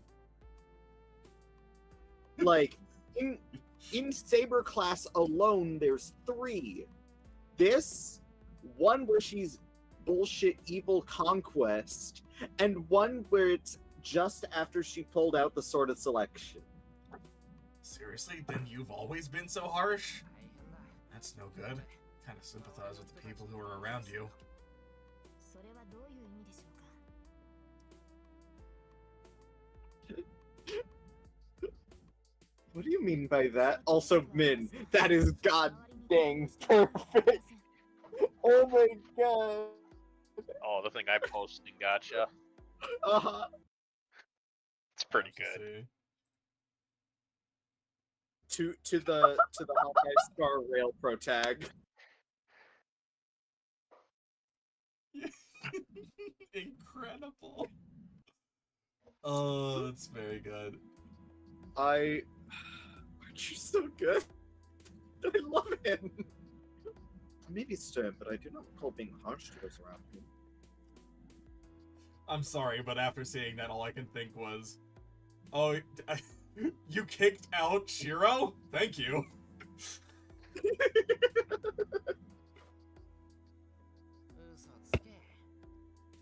Like, in Saber class alone, there's 3. This, one where she's bullshit evil conquest, and one where it's just after she pulled out the Sword of Selection. Seriously? Then you've always been so harsh? That's no good. Kind of sympathize with the people who are around you. What do you mean by that? Also, Min, that is god dang perfect. Oh my god. Oh, the thing I posted in Gotcha. Uh-huh. It's pretty good. To the Hawkeye Star Rail Pro tag. Incredible. Oh, that's very good. Archie's so good. I love him. Maybe stern, but I do not recall being harsh to those around me. I'm sorry, but after seeing that, all I can think was, oh, you kicked out Shiro? Thank you.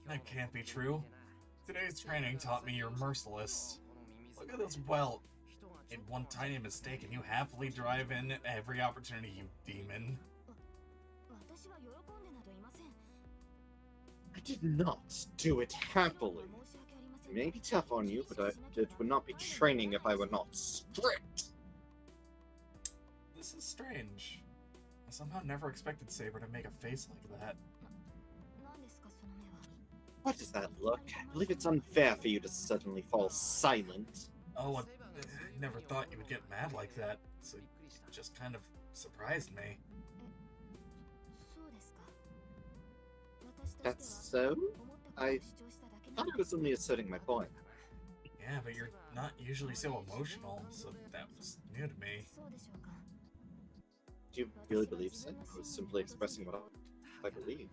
That can't be true. Today's training taught me you're merciless. Look at this welt. made one tiny mistake and you happily drive in every opportunity, you demon. I did not do it happily. It may be tough on you, but it would not be training if I were not strict. This is strange. I somehow never expected Saber to make a face like that. What is that look? I believe it's unfair for you to suddenly fall silent. Oh, I never thought you would get mad like that, so it just kind of surprised me. That's so? I thought I was only asserting my point. Yeah, but you're not usually so emotional, so that was new to me. Do you really believe so? I was simply expressing what I believe.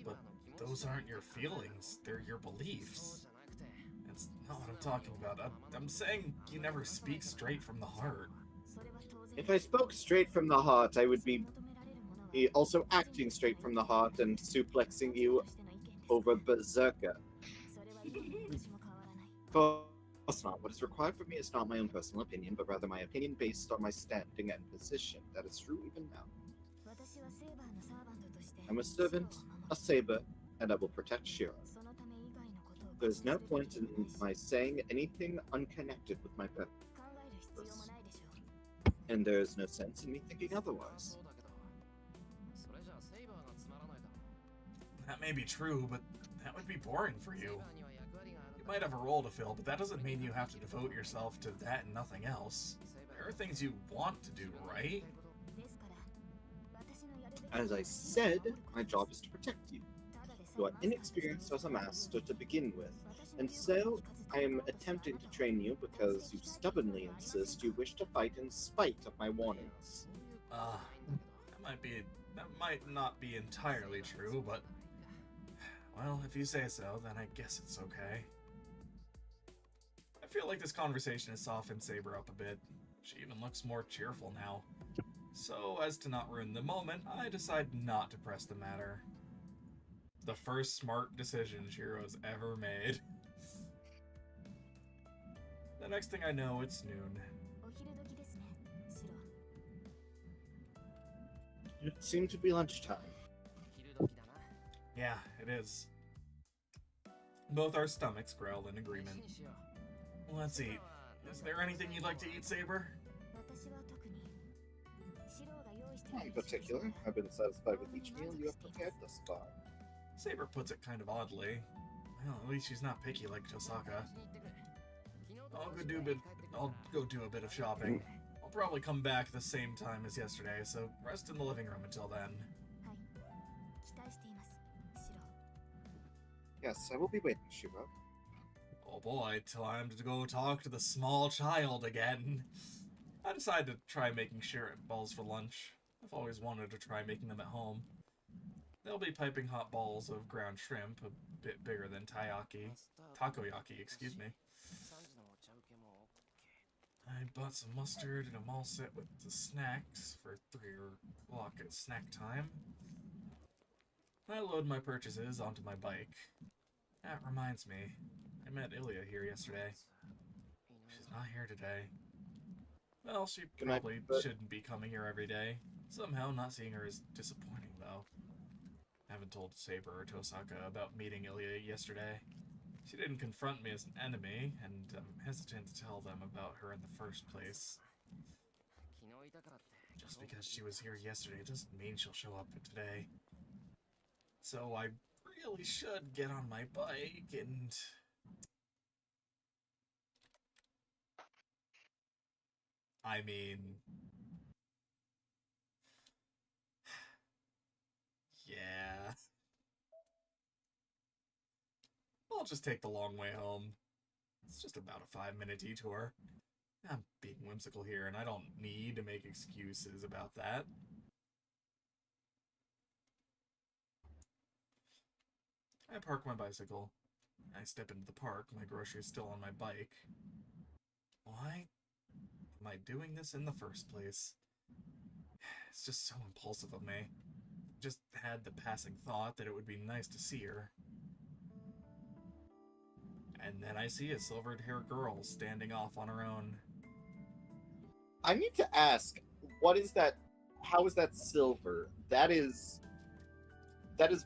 But those aren't your feelings, they're your beliefs. That's not what I'm talking about. I'm saying you never speak straight from the heart. If I spoke straight from the heart, I would be also acting straight from the heart and suplexing you over Berserker. Of course not. What is required from me is not my own personal opinion, but rather my opinion based on my standing and position. That is true even now. I'm a servant, a saber, and I will protect Shiro. There's no point in my saying anything unconnected with my purpose. And there is no sense in me thinking otherwise. That may be true, but that would be boring for you. You might have a role to fill, but that doesn't mean you have to devote yourself to that and nothing else. There are things you want to do, right? As I said, my job is to protect you. You are inexperienced as a master to begin with, and so I am attempting to train you because you stubbornly insist you wish to fight in spite of my warnings. That might not be entirely true, but well, if you say so, then I guess it's okay. I feel like this conversation has softened Saber up a bit. She even looks more cheerful now. So, as to not ruin the moment, I decide not to press the matter. The first smart decision Shiro's ever made. The next thing I know, it's noon. It seemed to be lunchtime. Yeah, it is. Both our stomachs growl in agreement. Let's eat. Is there anything you'd like to eat, Saber? Not in particular. I've been satisfied with each meal you have prepared thus far. Saber puts it kind of oddly. Well, at least she's not picky like Tosaka. I'll go do a bit of shopping. I'll probably come back the same time as yesterday, so rest in the living room until then. Yes, I will be waiting, Shiro. Oh boy, time to go talk to the small child again. I decided to try making shrimp balls for lunch. I've always wanted to try making them at home. They'll be piping hot balls of ground shrimp, a bit bigger than takoyaki, excuse me. I bought some mustard and I'm all set with the snacks for 3 o'clock at snack time. I load my purchases onto my bike. That reminds me, I met Ilya here yesterday. She's not here today. Well, she probably shouldn't be coming here every day. Somehow not seeing her is disappointing, though. I haven't told Saber or Tosaka about meeting Ilya yesterday. She didn't confront me as an enemy, and I'm hesitant to tell them about her in the first place. Just because she was here yesterday doesn't mean she'll show up today. So I really should get on my bike and... I mean... yeah... I'll just take the long way home. It's just about a 5-minute detour. I'm being whimsical here, and I don't need to make excuses about that. I park my bicycle. I step into the park, my groceries still on my bike. Why am I doing this in the first place? It's just so impulsive of me. Just had the passing thought that it would be nice to see her. And then I see a silvered-haired girl standing off on her own. I need to ask, what is that? How is that silver? That is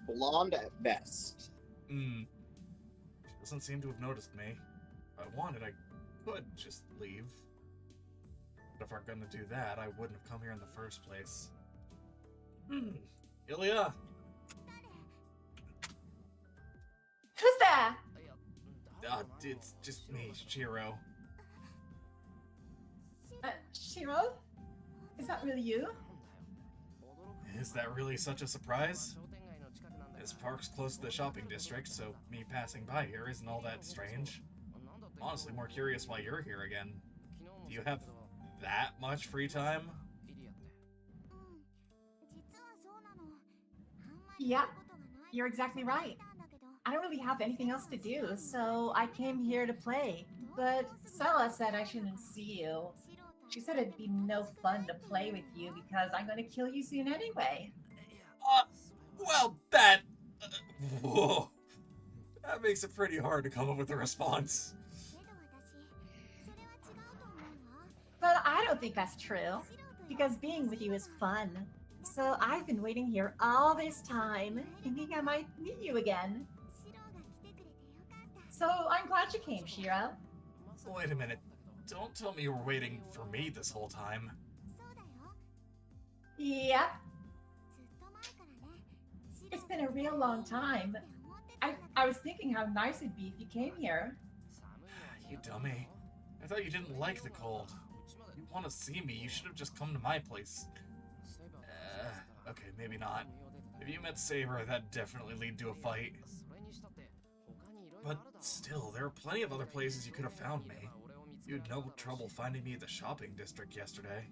blonde at best. Hmm. Doesn't seem to have noticed me. If I wanted, I could just leave. But if I'm gonna do that, I wouldn't have come here in the first place. Ilya! Who's there? It's just me, Shiro. Shiro? Is that really you? Is that really such a surprise? This park's close to the shopping district, so me passing by here isn't all that strange. I'm honestly more curious why you're here again. Do you have that much free time? Yeah, you're exactly right. I don't really have anything else to do, so I came here to play. But Sela said I shouldn't see you. She said it'd be no fun to play with you because I'm going to kill you soon anyway. Well, that... whoa. That makes it pretty hard to come up with a response. But I don't think that's true, because being with you is fun. So I've been waiting here all this time, thinking I might meet you again. So I'm glad you came, Shiro. Wait a minute. Don't tell me you were waiting for me this whole time. Yep. It's been a real long time. I was thinking how nice it'd be if you came here. You dummy. I thought you didn't like the cold. If you want to see me, you should have just come to my place. Okay, maybe not. If you met Saber, that'd definitely lead to a fight. But still, there are plenty of other places you could have found me. You had no trouble finding me at the shopping district yesterday.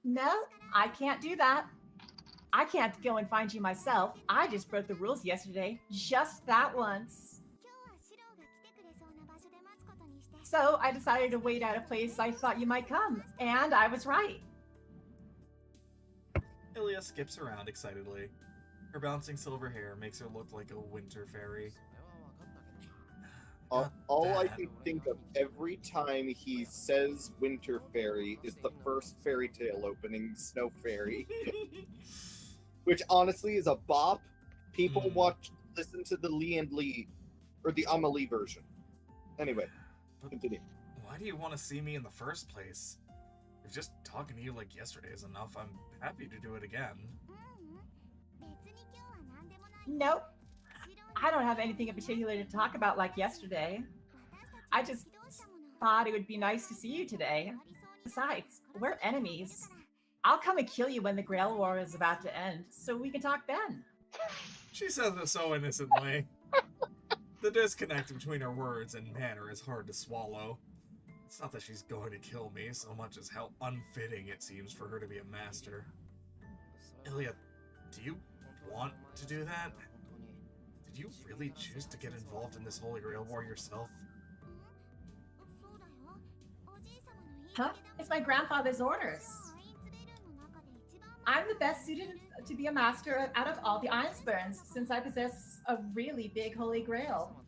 No, I can't do that. I can't go and find you myself. I just broke the rules yesterday, just that once. So I decided to wait at a place I thought you might come, and I was right. Ilya skips around excitedly. Her bouncing silver hair makes her look like a winter fairy. All I can think of every time he says Winter Fairy is the first fairy tale opening, Snow Fairy. Which honestly is a bop. People listen to the Lee and Lee, or the Amelie version. Anyway, continue. Why do you want to see me in the first place? If just talking to you like yesterday is enough, I'm happy to do it again. Nope. I don't have anything in particular to talk about like yesterday. I just thought it would be nice to see you today. Besides, we're enemies. I'll come and kill you when the Grail War is about to end, so we can talk then. She says it so innocently. The disconnect between her words and manner is hard to swallow. It's not that she's going to kill me so much as how unfitting it seems for her to be a master. Ilya, do you want to do that? Did you really choose to get involved in this Holy Grail War yourself? Huh? It's my grandfather's orders. I'm the best suited to be a master out of all the Ironspurns, since I possess a really big Holy Grail.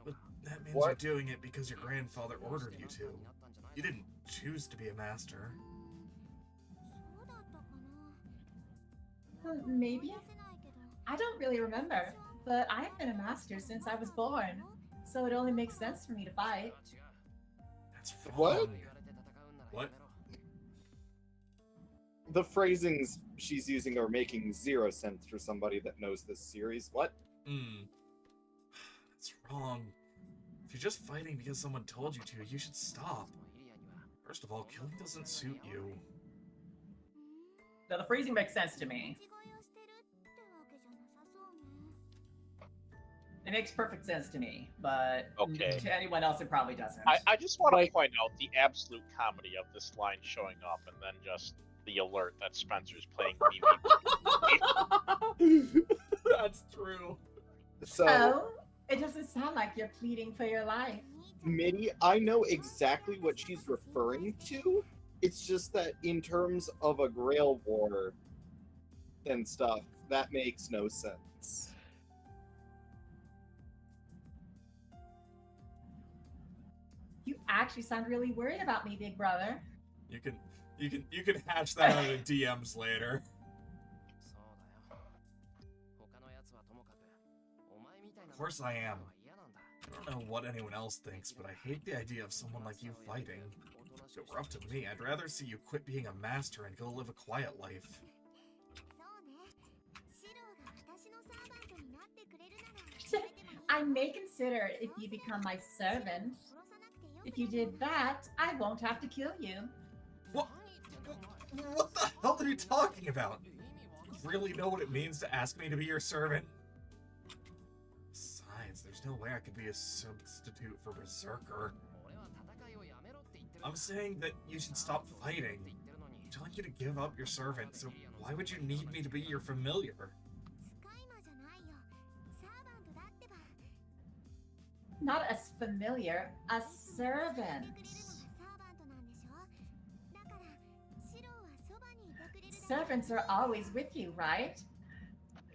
But that means you're doing it because your grandfather ordered you to. You didn't choose to be a master. Maybe? I don't really remember, but I've been a master since I was born, so it only makes sense for me to fight. That's wrong. What? What? The phrasings she's using are making zero sense for somebody that knows this series. What? That's wrong. If you're just fighting because someone told you to, you should stop. First of all, killing doesn't suit you. Now, the phrasing makes sense to me. It makes perfect sense to me, but Okay. to anyone else, it probably doesn't. I just want to point out the absolute comedy of this line showing up and then just the alert that Spencer's playing BB. That's true. So, Oh, it doesn't sound like you're pleading for your life. Minnie, I know exactly what she's referring to. It's just that in terms of a Grail War and stuff, that makes no sense. You actually actually sound really worried about me, big brother. You can hatch that out in DMs later. Of course I am. I don't know what anyone else thinks, but I hate the idea of someone like you fighting. If it were up to me, I'd rather see you quit being a master and go live a quiet life. I may consider it if you become my servant. If you did that, I won't have to kill you. What? What the hell are you talking about? You really know what it means to ask me to be your servant? Besides, there's no way I could be a substitute for Berserker. I'm saying that you should stop fighting. I'm telling you to give up your servant, so why would you need me to be your familiar? Not a familiar, a servant. Servants are always with you, right?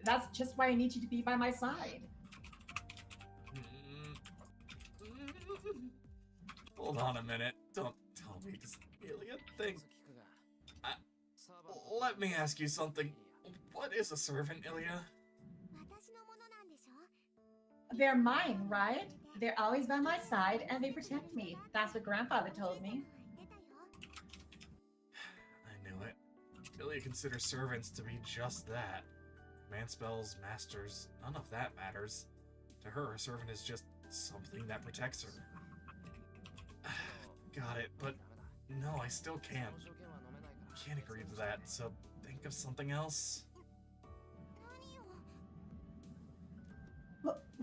That's just why I need you to be by my side. Hold on a minute. Don't tell me, does Ilya think... Let me ask you something. What is a servant, Ilya? They're mine, right? They're always by my side, and they protect me. That's what Grandfather told me. I knew it. Ilya considers servants to be just that. Command spells, masters, none of that matters. To her, a servant is just something that protects her. Got it, but no, I still can't. I can't agree to that, so think of something else.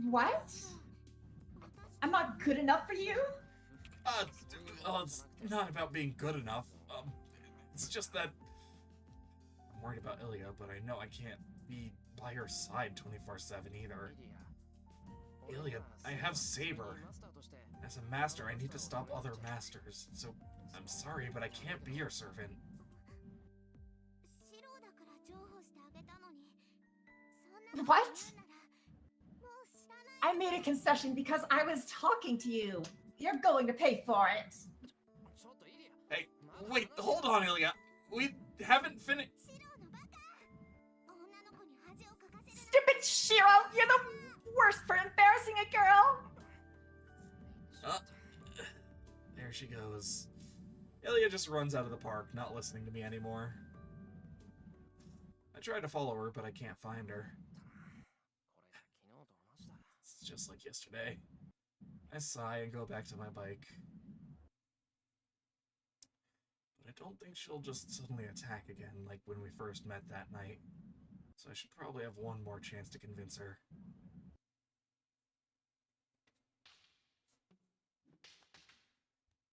What? I'm not good enough for you? It's not about being good enough. It's just that I'm worried about Ilya, but I know I can't be by her side 24/7 either. Ilya, I have Saber. As a master, I need to stop other masters, so I'm sorry, but I can't be your servant. What? I made a concession because I was talking to you. You're going to pay for it. Hey, wait, hold on, Ilya. We haven't finished. Stupid Shiro! You're the worst for embarrassing a girl! There she goes. Ilya just runs out of the park, not listening to me anymore. I tried to follow her, but I can't find her. It's just like yesterday. I sigh and go back to my bike. But I don't think she'll just suddenly attack again like when we first met that night. So I should probably have one more chance to convince her.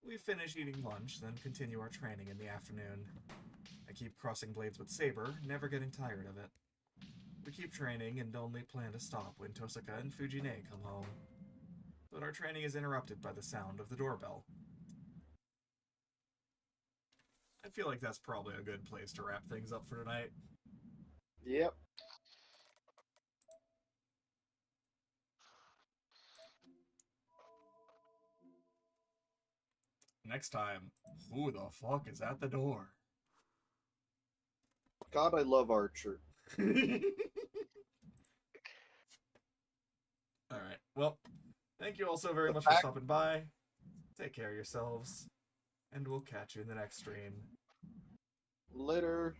We finish eating lunch, then continue our training in the afternoon. I keep crossing blades with Saber, never getting tired of it. We keep training and only plan to stop when Tosaka and Fujine come home. But our training is interrupted by the sound of the doorbell. I feel like that's probably a good place to wrap things up for tonight. Yep. Next time, who the fuck is at the door? God, I love Archer. Alright, well, thank you all so very much for stopping by. Take care of yourselves, and we'll catch you in the next stream. Later.